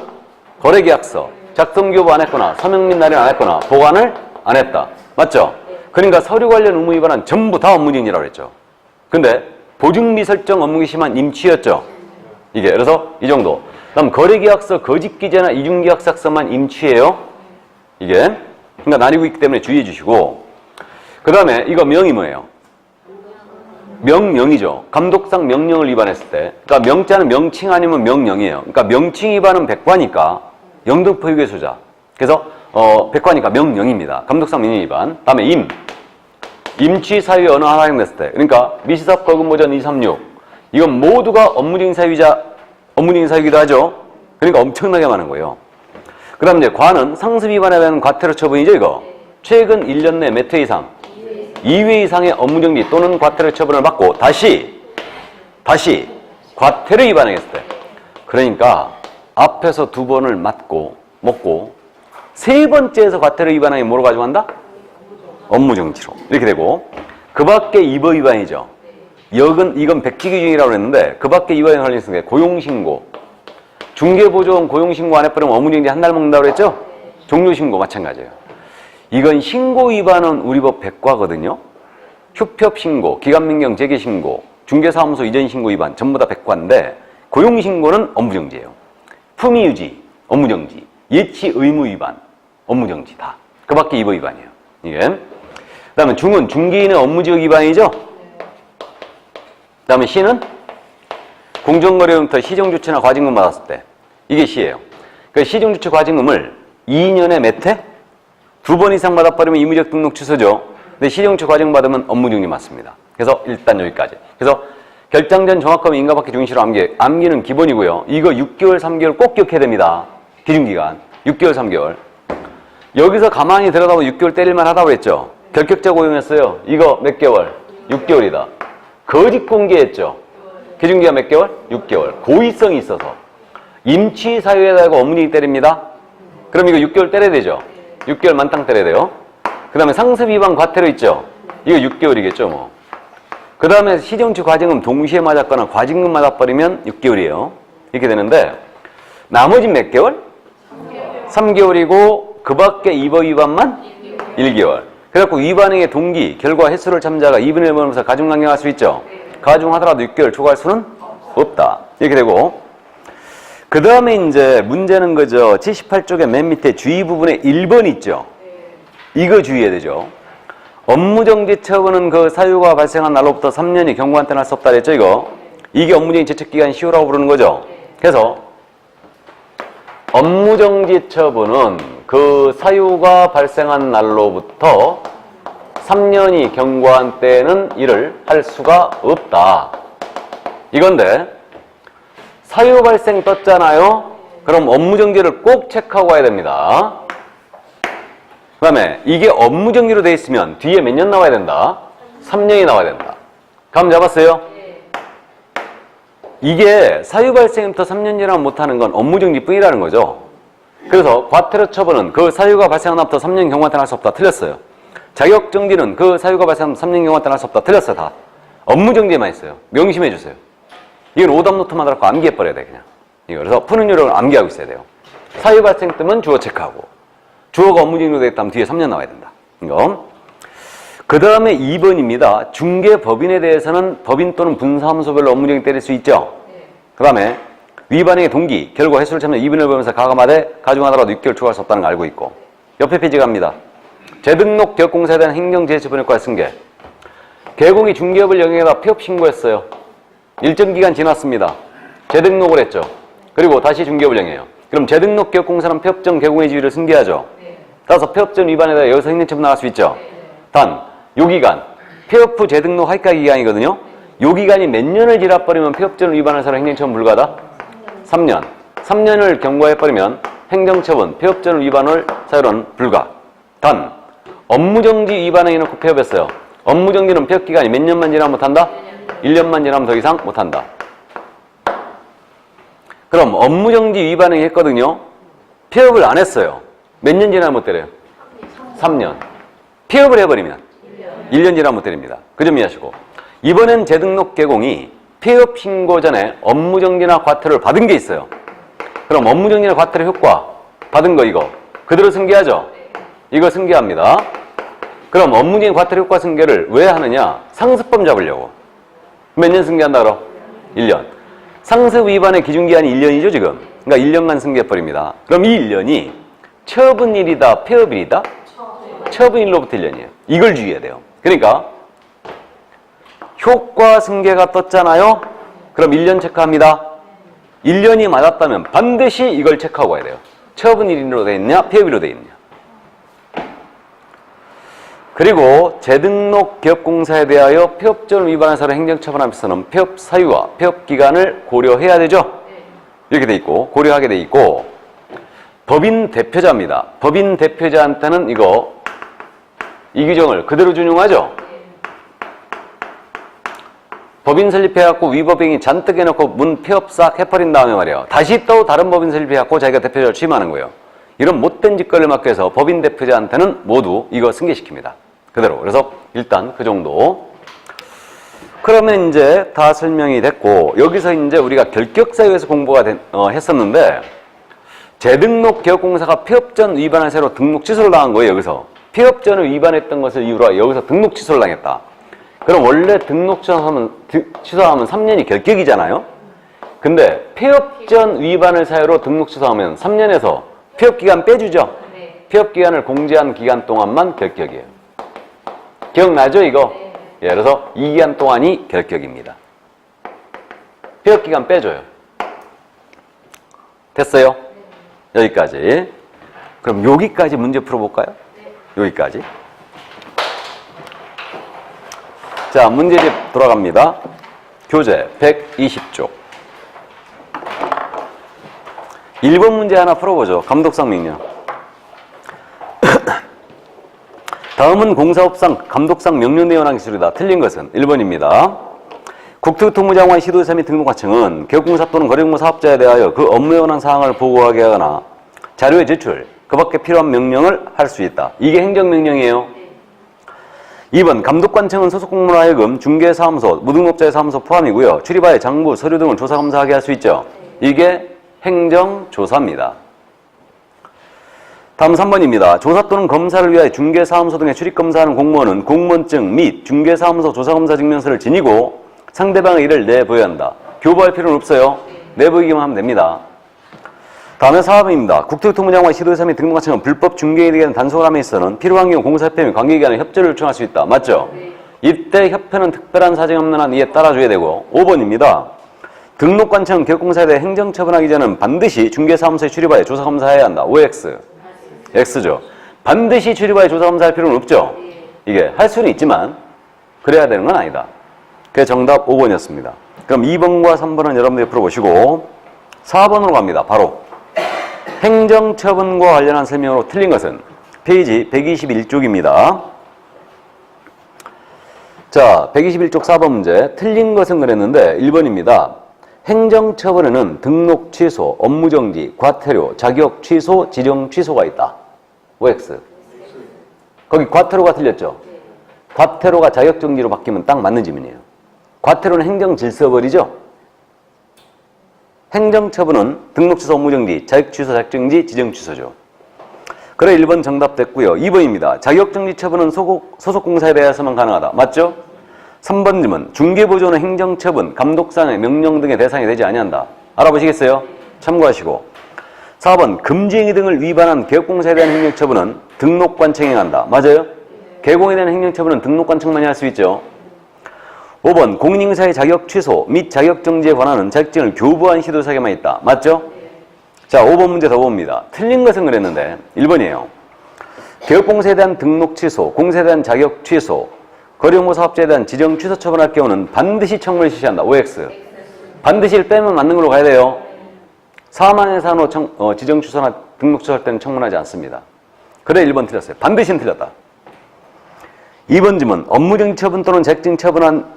거래계약서 작성 교부 안 했거나 서명 및 날인 안 했거나 보관을 안 했다. 맞죠? 그러니까 서류 관련 의무 위반은 전부 다 업무정지라고 그랬죠. 근데 보증미 설정 업무기 심한 임취였죠. 이게 그래서 이 정도. 다음 거래계약서 거짓기재나 이중계약서만 임취예요. 이게 그러니까 나뉘고 있기 때문에 주의해 주시고. 그 다음에 이거 명이 뭐예요? 명령이죠. 감독상 명령을 위반했을 때. 그러니까 명자는 명칭 아니면 명령이에요. 그러니까 명칭 위반은 백과니까 영등포 휴게소자. 그래서 백과니까 명령입니다. 감독상 명령 위반. 다음에 임취 사유에 어느 하나 해당됐을 때. 그러니까 미시삽 거금보전 236. 이건 모두가 업무정지 사유이기도 하죠. 그러니까 엄청나게 많은 거예요. 그 다음 이제 과는 상습 위반에 대한 과태료 처분이죠, 이거. 최근 1년 내 몇 회 이상? 2회 이상의 업무정지 또는 과태료 처분을 받고 다시 과태료 위반하겠을 때. 그러니까 앞에서 2번을 먹고 세 번째에서 과태료 위반하기 뭐로 가져간다? 업무정지로. 이렇게 되고 그 밖에 2번 위반이죠. 이건 백지기준이라고 했는데 그 밖에 2번에 걸려있는 게 고용신고. 중개보조원 고용신고 안 해버리면 업무정지 한 달 먹는다고 그랬죠? 종료신고 마찬가지예요. 이건 신고 위반은 우리 법 백과거든요. 휴법신고, 기간민경 재개신고, 중개사무소 이전신고 위반 전부 다 백과인데 고용신고는 업무정지예요. 품위유지, 업무정지, 예치 의무 위반, 업무정지 다. 그 밖에 2번 위반이에요. 이게. 그 다음에 중은 중개인의 업무지역 위반이죠. 그 다음에 시는 공정거래로부터 시정조치나 과징금 받았을 때. 이게 시예요. 그 시정조치 과징금을 2년에 몇 회? 2번 이상 받아버리면 임의적 등록 취소죠. 근데 시정조치 과징금 받으면 업무정지 맞습니다. 그래서 일단 여기까지. 그래서 결장 전 정확하면 인가받기 중시로 암기는 기본이고요. 이거 6개월, 3개월 꼭 기억해야 됩니다. 기준기간. 6개월, 3개월. 여기서 가만히 들여다보면 6개월 때릴만 하다고 했죠. 결격자 고용했어요. 이거 몇 개월? 6개월이다. 거짓 공개했죠. 기준기간 몇 개월? 6개월. 고의성이 있어서. 임취 사유에 달고 업무정지 때립니다. 그럼 이거 6개월 때려야 되죠. 6개월 만땅 때려야 돼요. 그 다음에 상습 위반 과태료 있죠. 이거 6개월이겠죠, 뭐. 그 그 다음에 시정치 과징금 동시에 맞았거나 과징금 맞아버리면 6개월이에요. 이렇게 되는데 나머지 몇 개월? 3개월이고 그 밖에 위반만 1개월. 그래갖고 위반행의 동기, 결과, 횟수를 참자가 2분의 1 보면서 가중 강경할 수 있죠. 가중하더라도 6개월 초과할 수는 없다. 이렇게 되고 그 다음에 이제 문제는 그죠. 78쪽의 맨 밑에 주의 부분에 1번 있죠. 이거 주의해야 되죠. 업무정지 처분은 그 사유가 발생한 날로부터 3년이 경고한 때는 할 수 없다 그랬죠, 이거. 이게 업무정지 제척기간 시효라고 부르는 거죠. 그래서 업무정지 처분은 그 사유가 발생한 날로부터 3년이 경과한 때는 이를 할 수가 없다. 이건데 사유 발생 떴잖아요. 그럼 업무정지를 꼭 체크하고 가야 됩니다. 그 다음에 이게 업무정지로 돼 있으면 뒤에 몇 년 나와야 된다? 3년이 나와야 된다. 감 잡았어요? 이게 사유 발생부터 3년이라면 못하는 건 업무정지뿐이라는 거죠. 그래서 과태료 처분은 그 사유가 발생한 날부터 3년 경과한 때는 할 수 없다. 틀렸어요. 자격정지는 그 사유가 발생한 3년 경과한 때는 할 수 없다. 틀렸어요. 다. 업무정지만 있어요. 명심해 주세요. 이건 오답노트만 달고 암기해버려야 돼 그냥. 이거 그래서 푸는 요령을 암기하고 있어야 돼요. 사유 발생 뜨면 주어 체크하고 주어가 업무정지로 되어 있다면 뒤에 3년 나와야 된다. 이거. 그 다음에 2번입니다. 중개법인에 대해서는 법인 또는 분사무소별로 업무정지 때릴 수 있죠. 그 다음에 위반행의 동기, 결과, 횟수를 참는 2분의 1 보면서 가감하되 가중하더라도 6개월 초과할 수 없다는 걸 알고 있고 옆에 페이지 갑니다. 재등록 기업공사에 대한 행정제재처분효과 승계. 개공이 중개업을 영역에다 폐업 신고했어요. 일정 기간 지났습니다. 재등록을 했죠. 그리고 다시 중개업을 영해요. 그럼 재등록 기업공사는 폐업 전 개공의 지위를 승계하죠. 따라서 폐업 전 위반에 대해 여기서 행정처분 나갈 수 있죠. 단, 요 기간, 폐업 후 재등록 할까 기간이거든요. 요 기간이 몇 년을 지나버리면 폐업 전 위반할 사람 행정처분 불가다? 3년. 3년을 경과해버리면 행정처분, 폐업 전 위반을 사유로는 불가. 단, 업무정지 위반에 해놓고 폐업했어요. 업무정지는 폐업 기간이 몇 년만 지나면 못한다? 1년만 지나면 더 이상 못한다. 그럼 업무정지 위반을 했거든요. 폐업을 안 했어요. 몇 년 지나면 못 때려요? 3년. 폐업을 해버리면 1년 지나면 못 때립니다. 그 점 이해하시고. 이번엔 재등록 개공이 폐업 신고 전에 업무정지나 과태료를 받은 게 있어요. 그럼 업무정지나 과태료 효과 받은 거 이거 그대로 승계하죠? 이거 승계합니다. 그럼 업무정지 과태료 효과 승계를 왜 하느냐? 상습범 잡으려고. 몇 년 승계한다 그럼? 1년. 상습 위반의 기준기한이 1년이죠 지금. 그러니까 1년간 승계해버립니다. 그럼 이 1년이 처분일이다 폐업일이다? 처분일로부터 1년이에요. 이걸 주의해야 돼요. 그러니까 효과 승계가 떴잖아요. 그럼 1년 체크합니다. 1년이 맞았다면 반드시 이걸 체크하고 가야 돼요. 처분일로 돼 있냐 폐업일로 돼 있냐. 그리고 재등록 기업공사에 대하여 폐업 전 위반한 사를 행정처분하면서는 폐업 사유와 폐업 기간을 고려해야 되죠. 이렇게 돼 있고 고려하게 돼 있고 법인 대표자입니다. 법인 대표자한테는 이거 이 규정을 그대로 준용하죠. 법인 설립해갖고 위법행위 잔뜩 해놓고 문 폐업 싹 해버린 다음에 말이에요. 다시 또 다른 법인 설립해갖고 자기가 대표자를 취임하는 거예요. 이런 못된 짓거리를 막기 위해서 법인 대표자한테는 모두 이거 승계시킵니다. 그대로. 그래서 일단 그 정도. 그러면 이제 다 설명이 됐고 여기서 이제 우리가 결격사유에서 공부가 했었는데 재등록 기업공사가 폐업 전 위반한 새로 등록 취소를 당한 거예요. 여기서. 폐업 전을 위반했던 것을 이유로 여기서 등록 취소를 당했다. 그럼 원래 등록 취소하면 3년이 결격이잖아요. 근데 폐업 전 위반을 사유로 등록 취소하면 3년에서 폐업 기간 빼주죠. 폐업 기간을 공제한 기간 동안만 결격이에요. 기억나죠 이거? 예, 그래서 이 기간 동안이 결격입니다. 폐업 기간 빼줘요. 됐어요? 여기까지. 그럼 여기까지 문제 풀어볼까요? 여기까지. 자, 문제집 돌아갑니다. 교재 120쪽. 1번 문제 하나 풀어보죠. 감독상 명령. 다음은 공사업상 감독상 명령 내용한 기술이다. 틀린 것은 1번입니다. 국토교통부장관 시도지사 및 등록하청은 개업공사 또는 거래공모 사업자에 대하여 그 업무에 관한 사항을 보고하게 하거나 자료의 제출, 그 밖에 필요한 명령을 할 수 있다. 이게 행정명령이에요. 2번 감독관청은 소속 공무원 하여금 중개사무소, 무등록자의 사무소 포함이고요. 출입하에 장부, 서류 등을 조사 검사하게 할 수 있죠. 이게 행정조사입니다. 다음 3번입니다. 조사 또는 검사를 위하여 중개사무소 등에 출입검사하는 공무원은 공무원증 및 중개사무소 조사검사 증명서를 지니고 상대방의 일을 내보여야 한다. 교부할 필요는 없어요. 내보이기만 하면 됩니다. 다음은 4번입니다. 국토교통부장관 시도지사 및 등록관청은 불법 중개에 대한 단속을 함에 있어서는 필요한 경우 공사협회 및 관계기관에 협조를 요청할 수 있다. 맞죠? 이때 협회는 특별한 사정이 없는 한 이에 따라줘야 되고 5번입니다. 등록관청 개업공사에 대해 행정처분하기 전에는 반드시 중개사무소에 출입하여 조사검사해야 한다. OX. X죠. 반드시 출입하여 조사검사할 필요는 없죠. 이게 할 수는 있지만 그래야 되는 건 아니다. 그게 정답 5번이었습니다. 그럼 2번과 3번은 여러분들이 풀어보시고 4번으로 갑니다. 바로 행정처분과 관련한 설명으로 틀린 것은 페이지 121쪽입니다. 자, 121쪽 4번 문제. 틀린 것은 그랬는데 1번입니다. 행정처분에는 등록 취소, 업무 정지, 과태료, 자격 취소, 지정 취소가 있다. OX. 거기 과태료가 틀렸죠? 과태료가 자격 정지로 바뀌면 딱 맞는 지문이에요. 과태료는 행정 질서벌이죠? 행정처분은 등록 취소, 업무 정지, 자격 취소, 자격 정지, 지정 취소죠. 그래 1번 정답 됐고요. 2번입니다. 자격 정지 처분은 소속 공사에 대해서만 가능하다. 맞죠? 3번 질문. 중개보조는 행정처분, 감독사항의 명령 등의 대상이 되지 아니한다. 알아보시겠어요? 참고하시고. 4번 금지행위 등을 위반한 개업공사에 대한 행정처분은 등록관청이 한다. 맞아요? 개공에 대한 행정처분은 등록관청만이 할 수 있죠. 5번 공인인사의 자격 취소 및 자격 정지에 관한 자격증을 교부한 시도사에게만 있다. 맞죠? 자, 5번 문제 더 봅니다. 틀린 것은 그랬는데 1번이에요. 개업공사에 대한 등록 취소, 공사에 대한 자격 취소, 거래업무 사업자에 대한 지정 취소 처분할 경우는 반드시 청문을 실시한다. OX. 반드시를 빼면 맞는 걸로 가야 돼요. 사망의 산후 지정 취소나 등록 취소할 때는 청문하지 않습니다. 그래 1번 틀렸어요. 반드시는 틀렸다. 2번 질문. 업무정지 처분 또는 자격증 처분한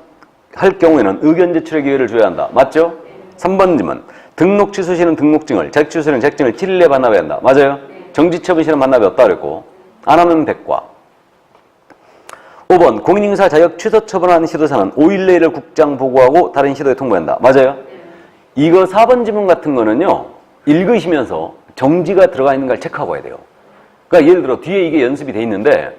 할 경우에는 의견 제출의 기회를 줘야 한다. 맞죠? 3번 질문. 등록 취소 시는 등록증을, 자격 취소 시는 자격증을 7일 내에 반납해야 한다. 맞아요? 정지 처분 시는 반납이 없다 그랬고 안 하면 백과. 5번 공인인사 자격 취소 처분한 시도사는 5일 내에 이를 국장 보고하고 다른 시도에 통보한다. 맞아요? 이거 4번 지문 같은 거는요. 읽으시면서 정지가 들어가 있는 걸 체크하고 와야 돼요. 그러니까 예를 들어 뒤에 이게 연습이 돼 있는데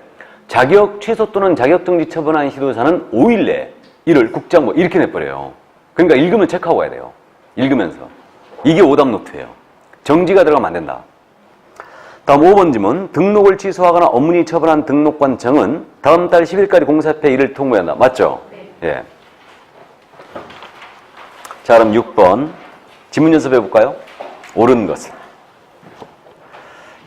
자격 취소 또는 자격 정지 처분한 시도사는 5일 내에 이를 국장 뭐 이렇게 내버려요. 그러니까 읽으면 체크하고 와야 돼요. 읽으면서. 이게 오답 노트예요. 정지가 들어가면 안 된다. 다음 5번 지문. 등록을 취소하거나 업무니 처분한 등록관청은 다음 달 10일까지 공사협회에 이를 통보한다. 맞죠? 예. 자, 그럼 6번. 지문 연습해 볼까요? 옳은 것은.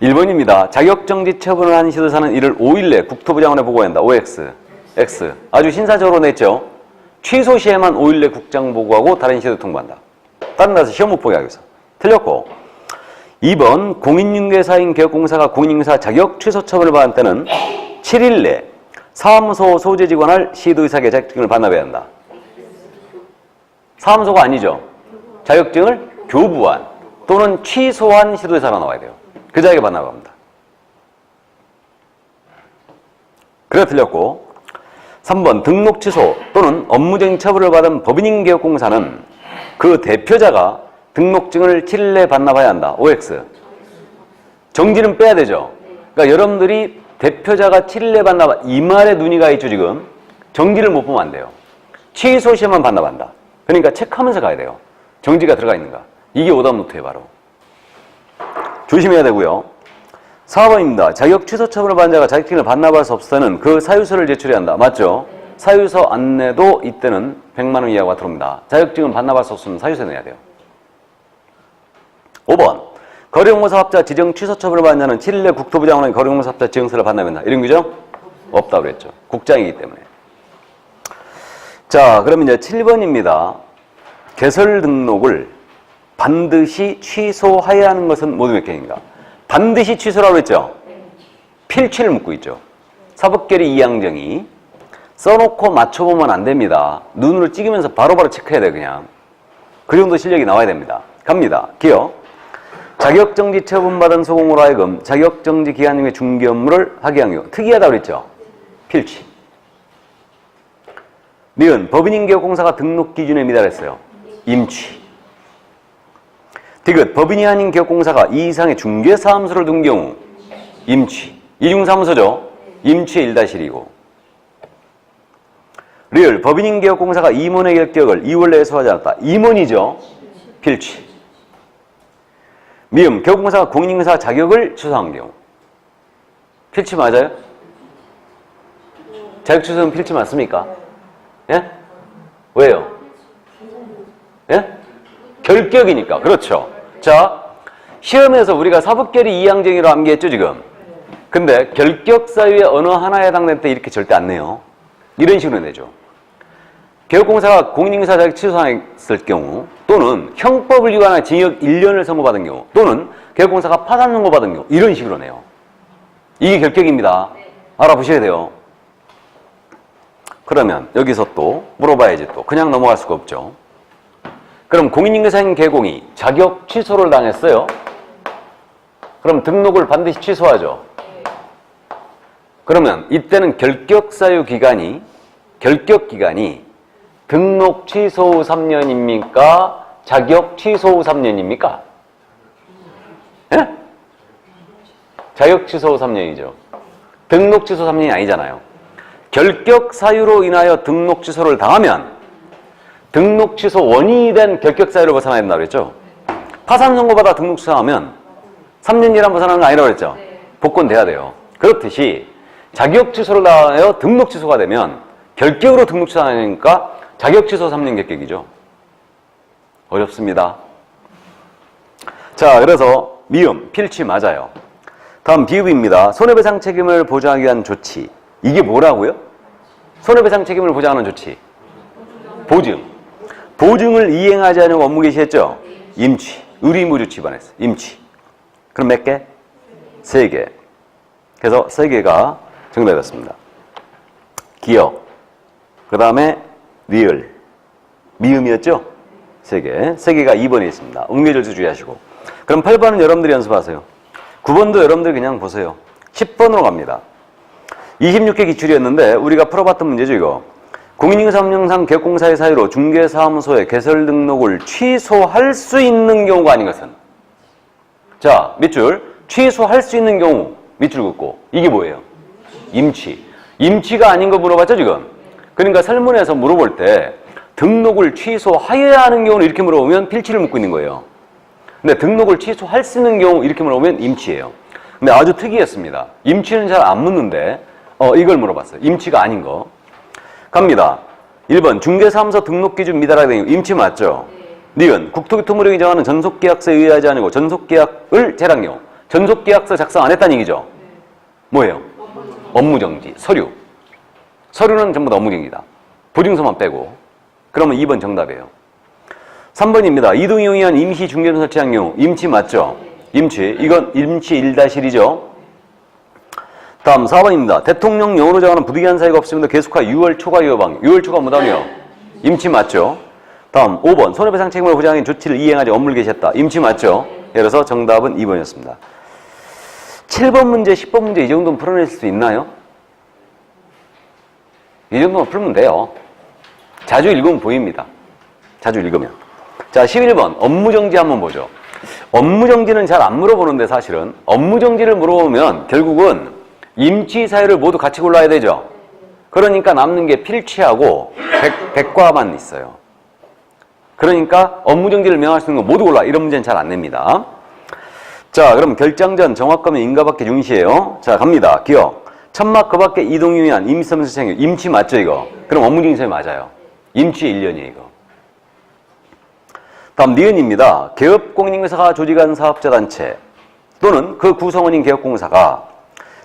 1번입니다. 자격정지 처분을 한 시도사는 이를 5일 내에 국토부 장관에 보고한다. OX. X. 아주 신사적으로 냈죠? 취소 시에만 5일 내 국장 보고하고 다른 시도에 통보한다. 다른 데서 시험 못 보게 하기 위해서. 틀렸고. 2번 공인중개사인 개업공사가 공인중개사 자격 취소 처분을 받은 때는 7일 내 사무소 소재직원할 시도의사에게 자격증을 반납해야 한다. 사무소가 아니죠. 자격증을 교부한 또는 취소한 시도의사가 나와야 돼요. 그 자에게 반납합니다. 그래 틀렸고 3번 등록 취소 또는 업무정지 처분을 받은 법인인 개업공사는 그 대표자가 등록증을 7일 내에 반납해야 한다. OX. 정지는 빼야 되죠. 그러니까 여러분들이 대표자가 7일 내에 반납, 이 말에 눈이 가 있죠 지금. 정지를 못 보면 안 돼요. 취소 시에만 반납한다. 그러니까 체크하면서 가야 돼요. 정지가 들어가 있는가. 이게 오답 노트예요 바로. 조심해야 되고요. 4번입니다. 자격 취소 처분을 받은 자가 자격증을 반납할 수 없을 때는 그 사유서를 제출해야 한다. 맞죠? 사유서 안 내도 이때는 100만 원 이하가 들어옵니다. 자격증은 반납할 수 없으면 사유서 내야 돼요. 5번. 거래업무 사업자 지정 취소 처분을 받은 자는 7일 내 국토부 장관의 거래업무 사업자 지정서를 반납한다. 이런 거죠? 없다고 그랬죠. 국장이기 때문에. 자, 그러면 이제 7번입니다. 개설 등록을 반드시 취소해야 하는 것은 모두 몇 개인가? 반드시 취소라고 했죠? 필취를 묻고 있죠. 사법결의 이항정이 써놓고 맞춰보면 안 됩니다. 눈으로 찍으면서 바로바로 체크해야 돼요, 그냥. 그 정도 실력이 나와야 됩니다. 갑니다. 기억. 자격정지 처분받은 소공으로 하여금 자격정지 기한 중에 중개 업무를 하게 한 경우. 특이하다고 그랬죠? 필취. 니은 법인인개업공사가 등록 기준에 미달했어요. 임취. 디귿 법인이 아닌 기업공사가 이 이상의 중개사무소를 둔 경우 임취. 이중사무소죠. 임취의 1-1이고. 리을 법인인 기업공사가 임원의 결격을 2월 내에 소하지 않았다. 임원이죠. 필취. 미음 기업공사가 공인인사 자격을 취소한 경우 필취 맞아요? 자격 취소는 필취 맞습니까? 예? 왜요? 예? 결격이니까. 그렇죠. 자, 시험에서 우리가 사법결의 이항쟁이로 암기했죠, 지금. 근데 결격 사유의 어느 하나에 해당될 때 이렇게 절대 안 내요. 이런 식으로 내죠. 개업공사가 공인인사 자격 취소했을 경우 또는 형법을 위반하여 징역 1년을 선고받은 경우 또는 개업공사가 파산 선고받은 경우 이런 식으로 내요. 이게 결격입니다. 알아보셔야 돼요. 그러면 여기서 또 물어봐야지 또 그냥 넘어갈 수가 없죠. 그럼 공인인계사인 개공이 자격 취소를 당했어요. 그럼 등록을 반드시 취소하죠. 그러면 이때는 결격 기간이 등록 취소 후 3년입니까? 자격 취소 후 3년입니까? 예? 자격 취소 후 3년이죠. 등록 취소 3년이 아니잖아요. 결격 사유로 인하여 등록 취소를 당하면 등록 취소 원인이 된 결격 사유를 벗어나야 된다고 그랬죠. 파산 선고받아 등록 취소하면 3년이란 벗어나는 거 아니라고 그랬죠. 복권돼야 돼요. 그렇듯이 자격 취소를 당하여 등록 취소가 되면 결격으로 등록 취소하니까 자격 취소 3년 결격이죠. 어렵습니다. 자, 그래서 미음, 필취 맞아요. 다음 비읍입니다. 손해배상 책임을 보장하기 위한 조치. 이게 뭐라고요? 손해배상 책임을 보장하는 조치. 보증. 보증을 이행하지 않은 업무 개시했죠? 임취. 의리무조치 위반했어. 임취. 그럼 몇 개? 3개. 그래서 3개가 정답이었습니다. 기억. 그 다음에 리을. 미음이었죠? 3개. 3개가 2번에 있습니다. 응대절수 주의하시고. 그럼 8번은 여러분들이 연습하세요. 9번도 여러분들 그냥 보세요. 10번으로 갑니다. 26개 기출이었는데 우리가 풀어봤던 문제죠, 이거. 공인인사업령상 개업공사의 사유로 중개사무소의 개설 등록을 취소할 수 있는 경우가 아닌 것은. 자, 밑줄. 취소할 수 있는 경우. 밑줄 긋고. 이게 뭐예요? 임취. 임취가 아닌 거 물어봤죠, 지금? 그러니까 설문에서 물어볼 때 등록을 취소하여야 하는 경우는 이렇게 물어보면 필취를 묻고 있는 거예요. 근데 등록을 취소할 수 있는 경우 이렇게 물어보면 임취예요. 근데 아주 특이했습니다. 임취는 잘 안 묻는데 이걸 물어봤어요. 임취가 아닌 거. 갑니다. 1번 중개사무소 등록기준 미달하게 된 경우 임취 맞죠? 니은 국토교통부령이 정하는 전속계약서에 의하지 않고 전속계약을 제한 경우 전속계약서 작성 안 했다는 얘기죠? 뭐예요? 업무정지, 서류. 서류는 전부 다 업무정지다. 보증서만 빼고. 그러면 2번 정답이에요. 3번입니다. 이동이용이 한 임시 중개점 설치한 경우 임취 맞죠? 임취. 이건 임취 1-1이죠. 다음 4번입니다. 대통령령으로 정하는 부득이한 사유가 없으면 계속하 6월 초과 유효방. 6월 초과 무당이요. 임취 맞죠? 다음 5번. 손해배상 책임을 보장하는 조치를 이행하지 업무를 개시했다. 임취 맞죠? 그래서 정답은 2번이었습니다. 7번 문제, 10번 문제 이 정도는 풀어낼 수 있나요? 이 정도만 풀면 돼요. 자주 읽으면 보입니다. 자주 읽으면. 자, 11번. 업무정지 한번 보죠. 업무정지는 잘 안 물어보는데 사실은 업무정지를 물어보면 결국은 임취 사유를 모두 같이 골라야 되죠. 그러니까 남는 게 필취하고 백과만 있어요. 그러니까 업무정지를 명할 수 있는 거 모두 골라. 이런 문제는 잘 안 냅니다. 자, 그럼 결정 전 정확하면 인가받기 중시해요. 자, 갑니다. 기억. 천막 그 밖에 이동이 위한 임시사무소 생겨. 임취 맞죠, 이거? 그럼 업무정지 사유 맞아요. 임취 1년이에요, 이거. 다음 니은입니다. 개업공인인사가 조직한 사업자단체 또는 그 구성원인 개업공사가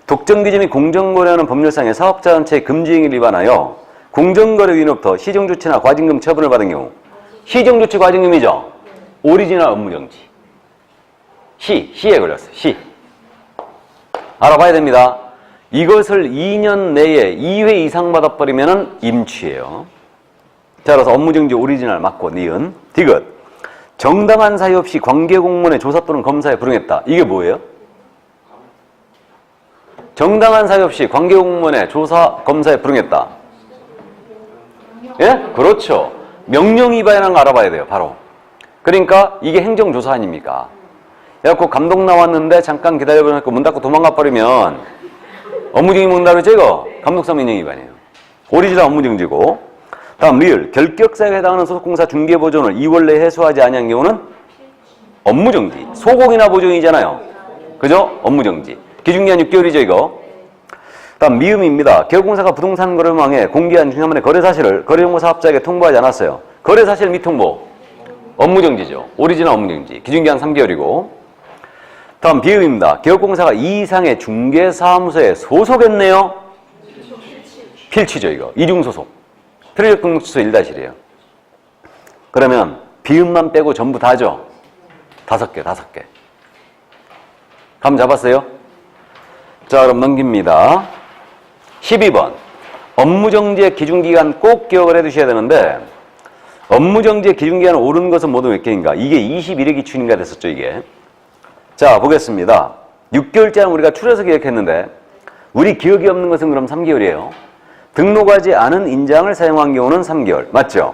독점기준 및 공정거래하는 법률상의 사업자단체의 금지행위를 위반하여 공정거래 위반으로부터 시정조치나 과징금 처분을 받은 경우 시정조치 과징금이죠. 오리지널 업무정지. 시에 걸렸어요. 시. 알아봐야 됩니다. 이것을 2년 내에 2회 이상 받아버리면 임취예요. 자, 그래서 업무정지 오리지널 맞고 니은. 디귿. 정당한 사유 없이 관계공무원의 조사 또는 검사에 불응했다. 이게 뭐예요? 정당한 사유 없이 관계공무원의 조사, 검사에 불응했다. 예? 그렇죠. 명령 위반이라는 거 알아봐야 돼요. 바로. 그러니까 이게 행정조사 아닙니까? 그래갖고 감독 나왔는데 잠깐 기다려보니까 문 닫고 도망가 버리면 업무정지 먹는다 그러죠 이거? 감독상 명령 위반이에요. 오리지널 업무정지고. 다음 리을. 결격사에 해당하는 소속공사 중개보존을 2월 내에 해소하지 아니한 경우는 업무정지. 소공이나 보존이잖아요. 그죠? 업무정지. 기준기한 6개월이죠 이거. 다음 미음입니다. 개업공사가 부동산 거래를 망해 공개한 중요한 거래 사실을 거래정보 사업자에게 통보하지 않았어요. 거래 사실 미통보. 업무정지죠. 오리지널 업무정지. 기준기한 3개월이고. 다음 비음입니다. 개업공사가 이 이상의 중개사무소에 소속했네요. 필치죠 이거. 이중소속. 트레이드 등록취소 1-1이에요. 그러면 비음만 빼고 전부 다죠. 5개. 감 잡았어요? 자 그럼 넘깁니다. 12번. 업무정지의 기준기간 꼭 기억을 해두셔야 되는데 업무정지의 기준기간을 오른 것은 모두 몇 개인가? 이게 21회 기준인가 됐었죠 이게. 자 보겠습니다. 6개월째는 우리가 추려서 기억했는데 우리 기억이 없는 것은 그럼 3개월이에요. 등록하지 않은 인장을 사용한 경우는 3개월. 맞죠?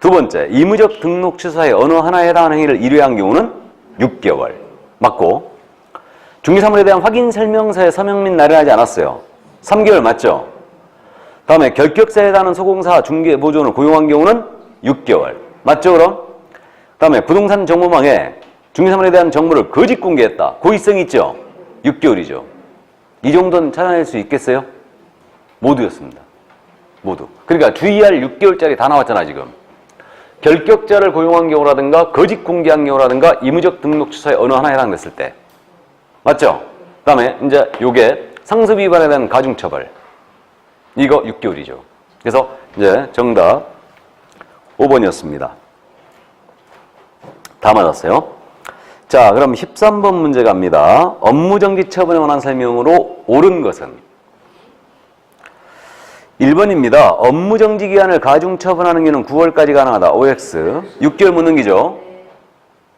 두 번째, 의무적 등록 취소에 어느 하나에 해당하는 행위를 1회한 경우는 6개월. 맞고 중개사물에 대한 확인 설명서에 서명 및 날인하지 않았어요. 3개월 맞죠? 다음에 결격사에 해당하는 소공사 중개보존을 고용한 경우는 6개월. 맞죠 그럼? 다음에 부동산 정보망에 중개사물에 대한 정보를 거짓 공개했다. 고의성이 있죠? 6개월이죠. 이 정도는 찾아낼 수 있겠어요? 모두였습니다. 모두. 그러니까 주의할 6개월짜리 다 나왔잖아 지금. 결격자를 고용한 경우라든가 거짓 공개한 경우라든가 의무적 등록 취소에 어느 하나에 해당됐을 때. 맞죠? 그 다음에 이제 요게 상습 위반에 대한 가중처벌. 이거 6개월이죠. 그래서 이제 정답 5번이었습니다. 다 맞았어요. 자, 그럼 13번 문제 갑니다. 업무정지 처분에 관한 설명으로 옳은 것은 1번입니다. 업무정지 기간을 가중처분하는 경우는 9월까지 가능하다. OX. 6개월 못 넘기죠.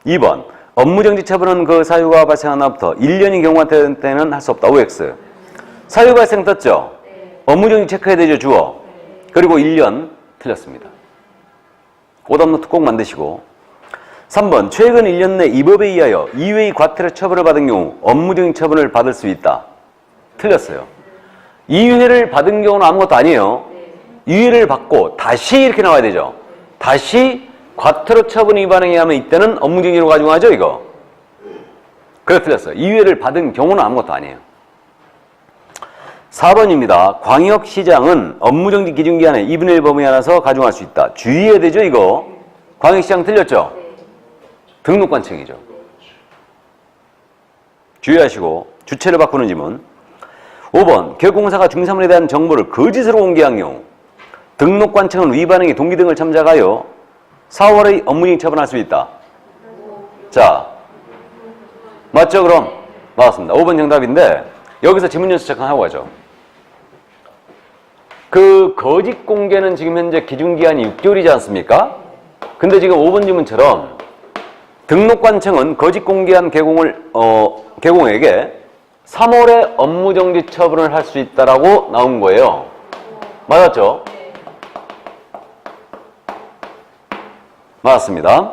2번. 업무정지 처분은 그 사유가 발생한 날부터 1년이 경과될 때는 할 수 없다. OX. 사유 발생 떴죠? 업무정지 체크해야 되죠. 주어. 그리고 1년 틀렸습니다. 오답노트 꼭 만드시고. 3번. 최근 1년 내 이 법에 의하여 이외의 과태료 처벌을 받은 경우 업무정지 처분을 받을 수 있다. 틀렸어요. 2회를 받은 경우는 아무것도 아니에요. 2회를 받고 다시 이렇게 나와야 되죠. 다시 과태료 처분 위반에 의하면 이때는 업무정지로 가중하죠 이거. 그래 틀렸어요. 2회를 받은 경우는 아무것도 아니에요. 4번입니다. 광역시장은 업무정지 기준기간에 2분의 1 범위에 한해서 가중할 수 있다. 주의해야 되죠 이거. 광역시장 틀렸죠? 등록관청이죠. 주의하시고 주체를 바꾸는 지문. 5번. 개업공사가 중개사물에 대한 정보를 거짓으로 공개한 경우 등록관청은 위반행위 동기 등을 참작하여 4월의 업무정지 처분할 수 있다. 자, 맞죠 그럼? 맞았습니다. 5번 정답인데 여기서 지문 연습 잠깐 하고 가죠. 그 거짓 공개는 지금 현재 기준기한이 6개월이지 않습니까? 근데 지금 5번 지문처럼 등록관청은 거짓 공개한 개공에게 3월에 업무정지 처분을 할 수 있다라고 나온 거예요. 맞았죠? 맞았습니다.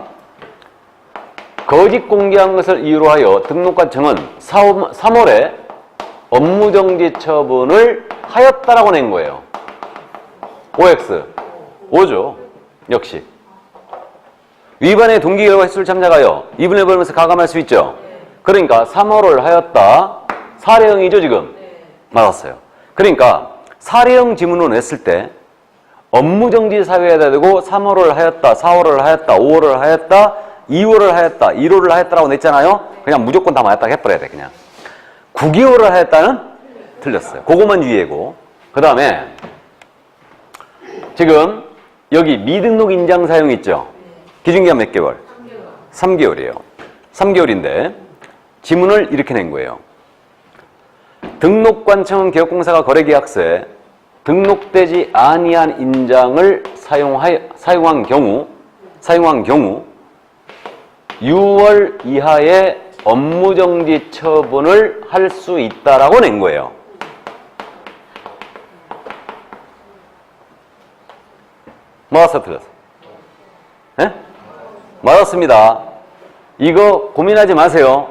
거짓 공개한 것을 이유로 하여 등록관청은 3월에 업무정지 처분을 하였다라고 낸 거예요. OX. O죠. 역시. 위반의 동기 결과 횟수를 참작하여 2분의 1 벌면서 가감할 수 있죠. 그러니까 3월을 하였다. 사례형이죠 지금. 맞았어요. 그러니까 사례형 지문을 냈을 때 업무정지 사유에다 대고 3월을 하였다, 4월을 하였다, 5월을 하였다, 2월을 하였다, 1월을 하였다라고 냈잖아요. 그냥 무조건 다 맞았다 해버려야 돼 그냥. 9개월을 하였다는 틀렸어요. 그것만 유의하고. 그 다음에 지금 여기 미등록 인장 사용 있죠. 기준기간 몇 개월? 3개월이에요. 3개월인데 지문을 이렇게 낸 거예요. 등록관청은 개업공사가 거래계약서에 등록되지 아니한 인장을 사용한 경우 6월 이하의 업무정지 처분을 할 수 있다라고 낸 거예요. 맞았어, 틀렸어? 예? 맞았습니다. 이거 고민하지 마세요.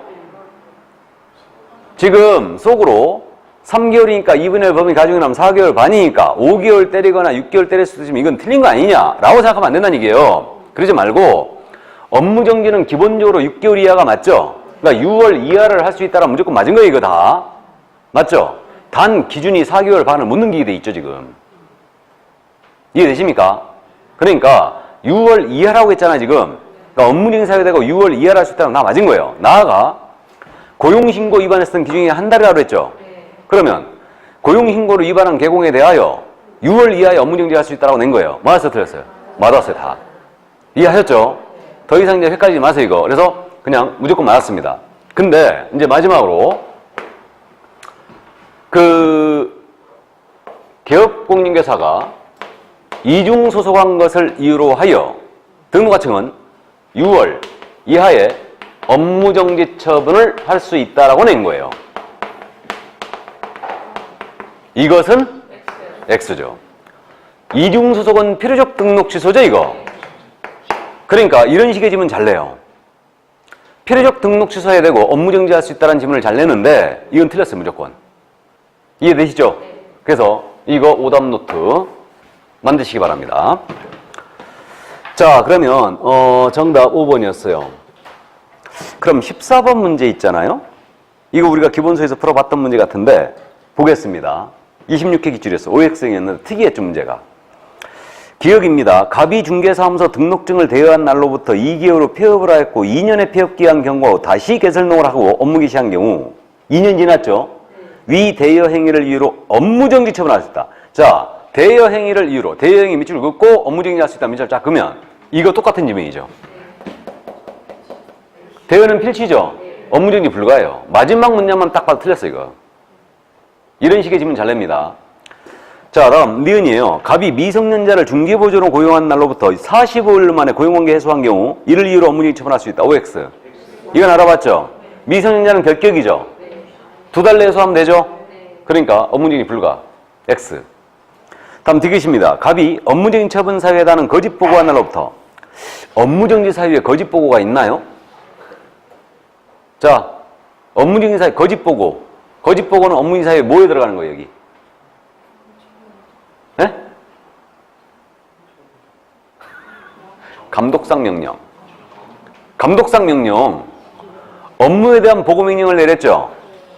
지금 속으로 3개월이니까 2분의 1 범위 가지고 나면 4개월 반이니까 5개월 때리거나 6개월 때릴 수도 있으면 이건 틀린 거 아니냐라고 생각하면 안 된다는 얘기예요. 그러지 말고 업무정지는 기본적으로 6개월 이하가 맞죠? 그러니까 6월 이하를 할 수 있다면 무조건 맞은 거예요, 이거 다. 맞죠? 단 기준이 4개월 반을 못 넘기게 돼 있죠, 지금. 이해되십니까? 그러니까 6월 이하라고 했잖아, 지금. 그러니까 업무정지 사유되고 6월 이하를 할 수 있다면 다 맞은 거예요. 나아가 고용신고 위반했던 기준이 한 달이라고 그랬죠? 그러면 고용신고를 위반한 개공에 대하여 6월 이하의 업무정지 할 수 있다고 낸 거예요. 맞았어요, 틀렸어요? 맞았어요, 다. 이해하셨죠? 더 이상 이제 헷갈리지 마세요, 이거. 그래서 그냥 무조건 맞았습니다. 근데 이제 마지막으로 개업공인중개사가 이중 소속한 것을 이유로 하여 등록하청은 6월 이하의 업무정지 처분을 할 수 있다라고 낸 거예요. 이것은 X죠. 이중 소속은 필요적 등록 취소죠, 이거. 그러니까 이런 식의 지문 잘 내요. 필요적 등록 취소해야 되고 업무정지할 수 있다는 지문을 잘 내는데 이건 틀렸어요, 무조건. 이해되시죠? 그래서 이거 오답 노트 만드시기 바랍니다. 자, 그러면 정답 5번이었어요. 그럼 14번 문제 있잖아요. 이거 우리가 기본서에서 풀어봤던 문제 같은데 보겠습니다. 26회 기출이었어. OX형이었는데 특이했죠, 문제가. 기억입니다. 갑이중개사무소 등록증을 대여한 날로부터 2개월 후 폐업을 하였고 2년의 폐업기한 경우 다시 개설등록을 하고 업무 개시한 경우 2년 지났죠? 위 대여 행위를 이유로 업무정지 처분할 수 있다. 자, 대여 행위를 이유로 대여 행위 밑줄을 긋고 업무정지 할 수 있다. 밑줄. 자, 그러면 이거 똑같은 지문이죠. 대여는 필치죠. 업무정지 불가해요. 마지막 문장만 딱 봐도 틀렸어, 이거. 이런 식의 지문 잘 냅니다. 자, 다음 니은이에요. 갑이 미성년자를 중개보조로 고용한 날로부터 45일 만에 고용관계 해소한 경우 이를 이유로 업무정지 처분할 수 있다. OX. 이건 알아봤죠? 미성년자는 결격이죠. 2달 내에 해소하면 되죠? 그러니까 업무정지 불가. X. 다음 디귿입니다. 갑이 업무정지 처분 사유에 해당하는 거짓 보고한 날로부터 업무정지 사유에 거짓 보고가 있나요? 자, 업무정지 사유 거짓 보고. 거짓 보고는 업무정지 사유에 뭐에 들어가는 거예요, 여기? 네? 감독상 명령. 감독상 명령. 업무에 대한 보고 명령을 내렸죠.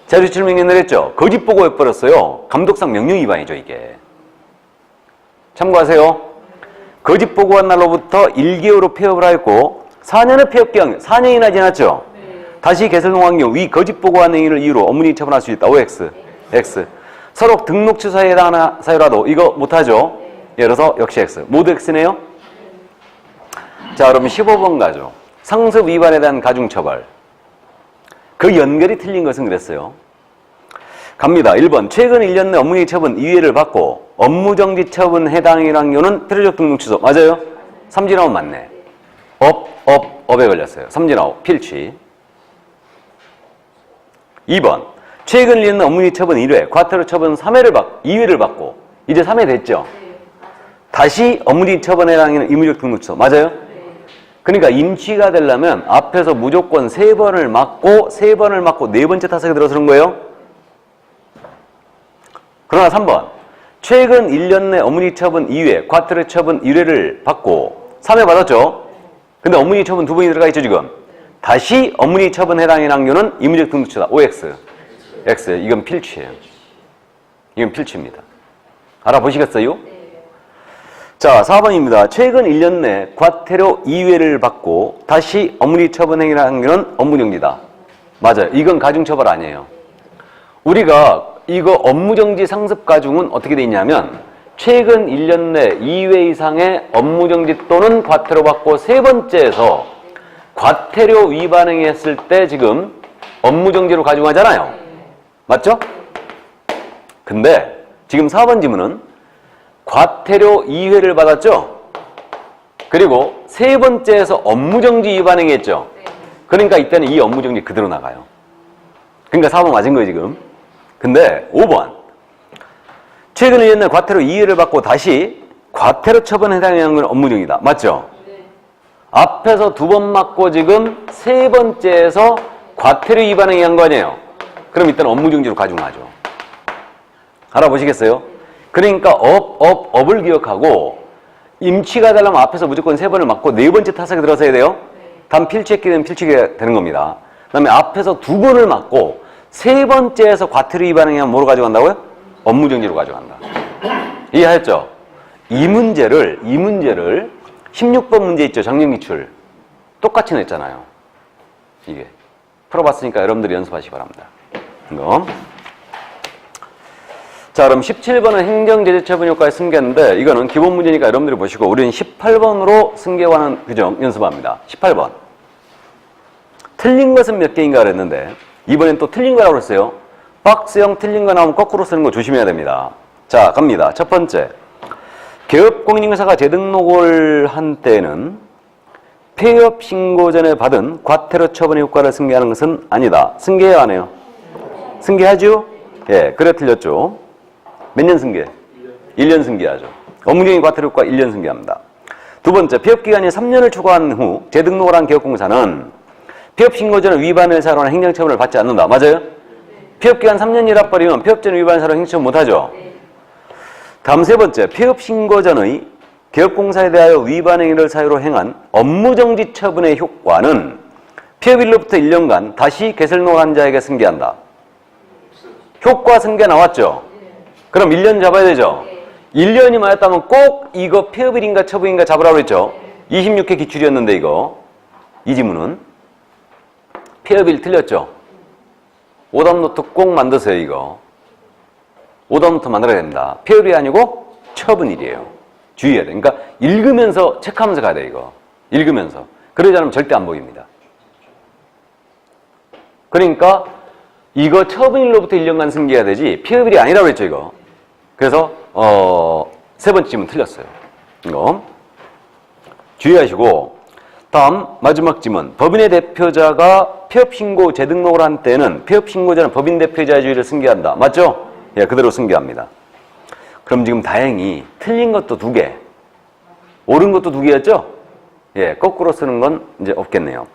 자료제출 명령 내렸죠. 거짓 보고 해버렸어요. 감독상 명령 위반이죠, 이게. 참고하세요. 거짓 보고한 날로부터 1개월로 폐업을 하였고 4년의 폐업기간, 4년이나 지났죠. 다시 개설등록한 경우 위 거짓 보고한 행위를 이유로 업무정지 처분할 수 있다. OX. X. 서로 등록 취소에 해당하는 사유라도 이거 못하죠. 예를 들어서 역시 X. 모두 X네요. 자, 그러면 15번 가죠. 상습 위반에 대한 가중처벌. 그 연결이 틀린 것은 그랬어요. 갑니다. 1번. 최근 1년 내 업무정지 처분 2회를 받고 업무정지 처분 해당이라는 경우는 필요적 등록 취소. 맞아요? 삼진아웃 맞네. 업에 걸렸어요. 삼진아웃 필취. 2번. 최근 1년 내 업무정지 처분 1회, 과태료 처분 2회를 받고 이제 3회 됐죠? 다시 업무정지 처분에 해당하는 의무적 등록 취소. 맞아요? 그러니까 인취가 되려면 앞에서 무조건 3번을 맞고 4번째 타석에 들어서는 거예요. 그러나 3번. 최근 1년 내 업무정지 처분 2회, 과태료 처분 1회를 받고 3회 받았죠? 근데 업무정지 처분 2번이 들어가 있죠, 지금? 다시 업무정지 처분에 해당하는 경우는 의무적 등록 취소다. OX. X. 이건 필취예요. 이건 필취입니다. 알아보시겠어요? 자, 4번입니다. 최근 1년 내 과태료 2회를 받고 다시 업무정지 처분 행위라는 경우는 업무정지다. 맞아요. 이건 가중처벌 아니에요. 우리가 이거 업무정지 상습 가중은 어떻게 돼 있냐면 최근 1년 내 2회 이상의 업무정지 또는 과태료 받고 세 번째에서 과태료 위반 행위했을 때 지금 업무정지로 가중하잖아요. 맞죠? 근데 지금 4번 지문은 과태료 2회를 받았죠? 그리고 세 번째에서 업무정지 위반 행위했죠? 그러니까 이때는 이 업무정지 그대로 나가요. 그러니까 4번 맞은 거예요, 지금. 근데 5번. 최근 1년 내 과태료 2회를 받고 다시 과태료 처분에 해당하는 건 업무정지다. 맞죠? 앞에서 2번 맞고 지금 3번째에서 과태료 위반에 의한 거 아니에요? 그럼 일단 업무정지로 가중하죠. 알아보시겠어요? 그러니까 업을 기억하고 임치가 되려면 앞에서 무조건 3번을 맞고 4번째 타석에 들어서야 돼요? 다음 필치했게 되면 필치게 되는 겁니다. 그 다음에 앞에서 2번을 맞고 3번째에서 과태료 위반에 의한 뭐로 가져간다고요? 업무정지로 가져간다. 이해하셨죠? 이 문제를 16번 문제 있죠? 정리기출. 똑같이 냈잖아요. 이게. 풀어봤으니까 여러분들이 연습하시기 바랍니다. 이거. 자, 그럼 17번은 행정제재처분 효과의 승계인데 이거는 기본 문제니까 여러분들이 보시고 우리는 18번으로 승계 관한 규정 연습합니다. 18번. 틀린 것은 몇 개인가 그랬는데 이번엔 또 틀린 거라고 그랬어요. 박스형 틀린 거 나오면 거꾸로 쓰는 거 조심해야 됩니다. 자, 갑니다. 첫 번째. 개업공인중개사가 재등록을 한 때에는 폐업 신고 전에 받은 과태료 처분의 효과를 승계하는 것은 아니다. 승계해야 안 해요? 승계하죠? 예, 그래 틀렸죠. 몇 년 승계? 1년 승계하죠. 업무정지 과태료 효과 1년 승계합니다. 두 번째, 폐업기간이 3년을 초과한 후 재등록을 한 개업공사는 폐업 신고 전에 위반을 사로한 행정처분을 받지 않는다. 맞아요? 폐업기간 3년이라 버리면 폐업 전 위반을 사로 행정처분 못하죠. 다음 세 번째, 폐업 신고 전의 개업공사에 대하여 위반 행위를 사유로 행한 업무정지 처분의 효과는 폐업일로부터 1년간 다시 개설등록을 한 자에게 승계한다. 효과 승계 나왔죠? 그럼 1년 잡아야 되죠? 1년이 맞았다면 꼭 이거 폐업일인가 처분인가 잡으라고 그랬죠? 26회 기출이었는데 이거. 이 지문은 폐업일 틀렸죠? 오답노트 꼭 만드세요 이거. 오답노트 만들어야 됩니다. 폐업이 아니고 처분일이에요. 주의해야 돼. 그러니까 읽으면서 체크하면서 가야 돼 이거. 읽으면서. 그러지 않으면 절대 안 보입니다. 그러니까 이거 처분일로부터 1년간 승계해야 되지 폐업일이 아니라고 했죠 이거. 그래서 세 번째 질문 틀렸어요. 이거 주의하시고 다음 마지막 질문. 법인의 대표자가 폐업신고 재등록을 한 때는 폐업신고자는 법인 대표자의 주의를 승계한다. 맞죠? 예, 그대로 승계합니다. 그럼 지금 다행히 틀린 것도 2개, 옳은 것도 2개였죠? 예, 거꾸로 쓰는 건 이제 없겠네요.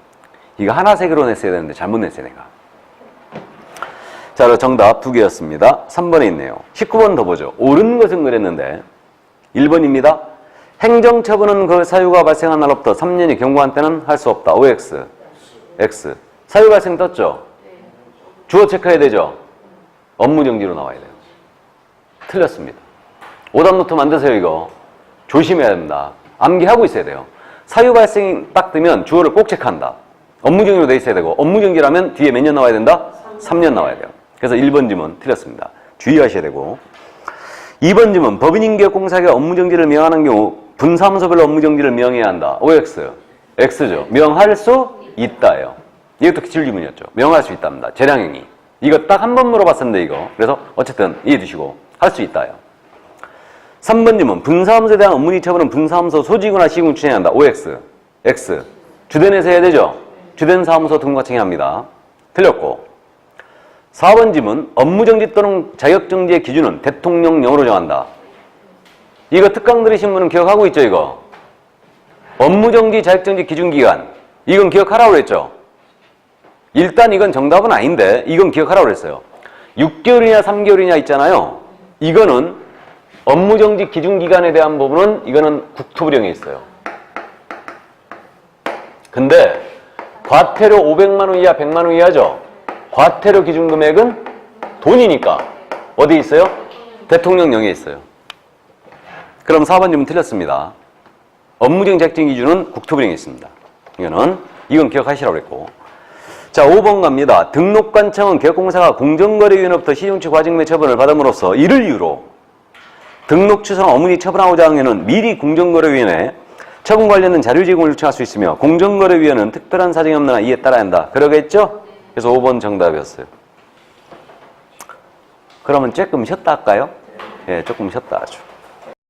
이거 하나 세 개로 냈어야 되는데 잘못 냈어요, 내가. 자, 그럼 정답 2개였습니다. 3번에 있네요. 19번 더 보죠. 옳은 것은 그랬는데 1번입니다. 행정처분은 그 사유가 발생한 날로부터 3년이 경과한 때는 할 수 없다. OX. X. 사유 발생 떴죠? 주어 체크해야 되죠? 업무정지로 나와야 돼요. 틀렸습니다. 오답노트 만드세요 이거. 조심해야 됩니다. 암기하고 있어야 돼요. 사유 발생이 딱 뜨면 주어를 꼭 체크한다. 업무정지로 돼 있어야 되고 업무정지라면 뒤에 몇 년 나와야 된다? 3년 나와야 돼요. 그래서 1번 지문 틀렸습니다. 주의하셔야 되고 2번 지문 법인인 개업공사가 업무정지를 명하는 경우 분사무소별로 업무정지를 명해야 한다. OX. X죠. 명할 수 있다예요. 이것도 기출지문이었죠. 명할 수 있답니다. 재량행위. 이거 딱 한 번 물어봤었는데 이거. 그래서 어쨌든 이해해 두시고 할 수 있다요. 3번 질문. 분사무소에 대한 업무정지 처분은 분사무소 소지구나 시군 추진해야 한다. OX. X. 주된에서 해야 되죠? 주된 사무소 등록과 청해합니다. 틀렸고 4번 질문. 업무정지 또는 자격정지의 기준은 대통령령으로 정한다. 이거 특강 들으신 분은 기억하고 있죠 이거? 업무정지 자격정지 기준기간. 이건 기억하라고 그랬죠? 일단 이건 정답은 아닌데 이건 기억하라고 그랬어요. 6개월이냐 3개월이냐 있잖아요. 이거는 업무정지 기준기간에 대한 부분은 이거는 국토부령에 있어요. 근데 과태료 500만 원 이하 100만 원 이하죠. 과태료 기준금액은 돈이니까 어디 있어요? 대통령령에 있어요. 그럼 4번 질문 틀렸습니다. 업무정지 자격정지 기준은 국토부령에 있습니다. 이건 기억하시라고 그랬고. 자, 5번 갑니다. 등록관청은 개업공사가 공정거래위원회로부터 시중치 과징금의 처분을 받음으로써 이를 이유로 등록 취소나 업무정지 처분하고자 하는 경우는 미리 공정거래위원회에 처분 관련된 자료 제공을 요청할 수 있으며 공정거래위원회는 특별한 사정이 없는 한 이에 따라야 한다. 그러겠죠? 그래서 5번 정답이었어요. 그러면 조금 쉬었다 할까요? 예, 조금 쉬었다 하죠.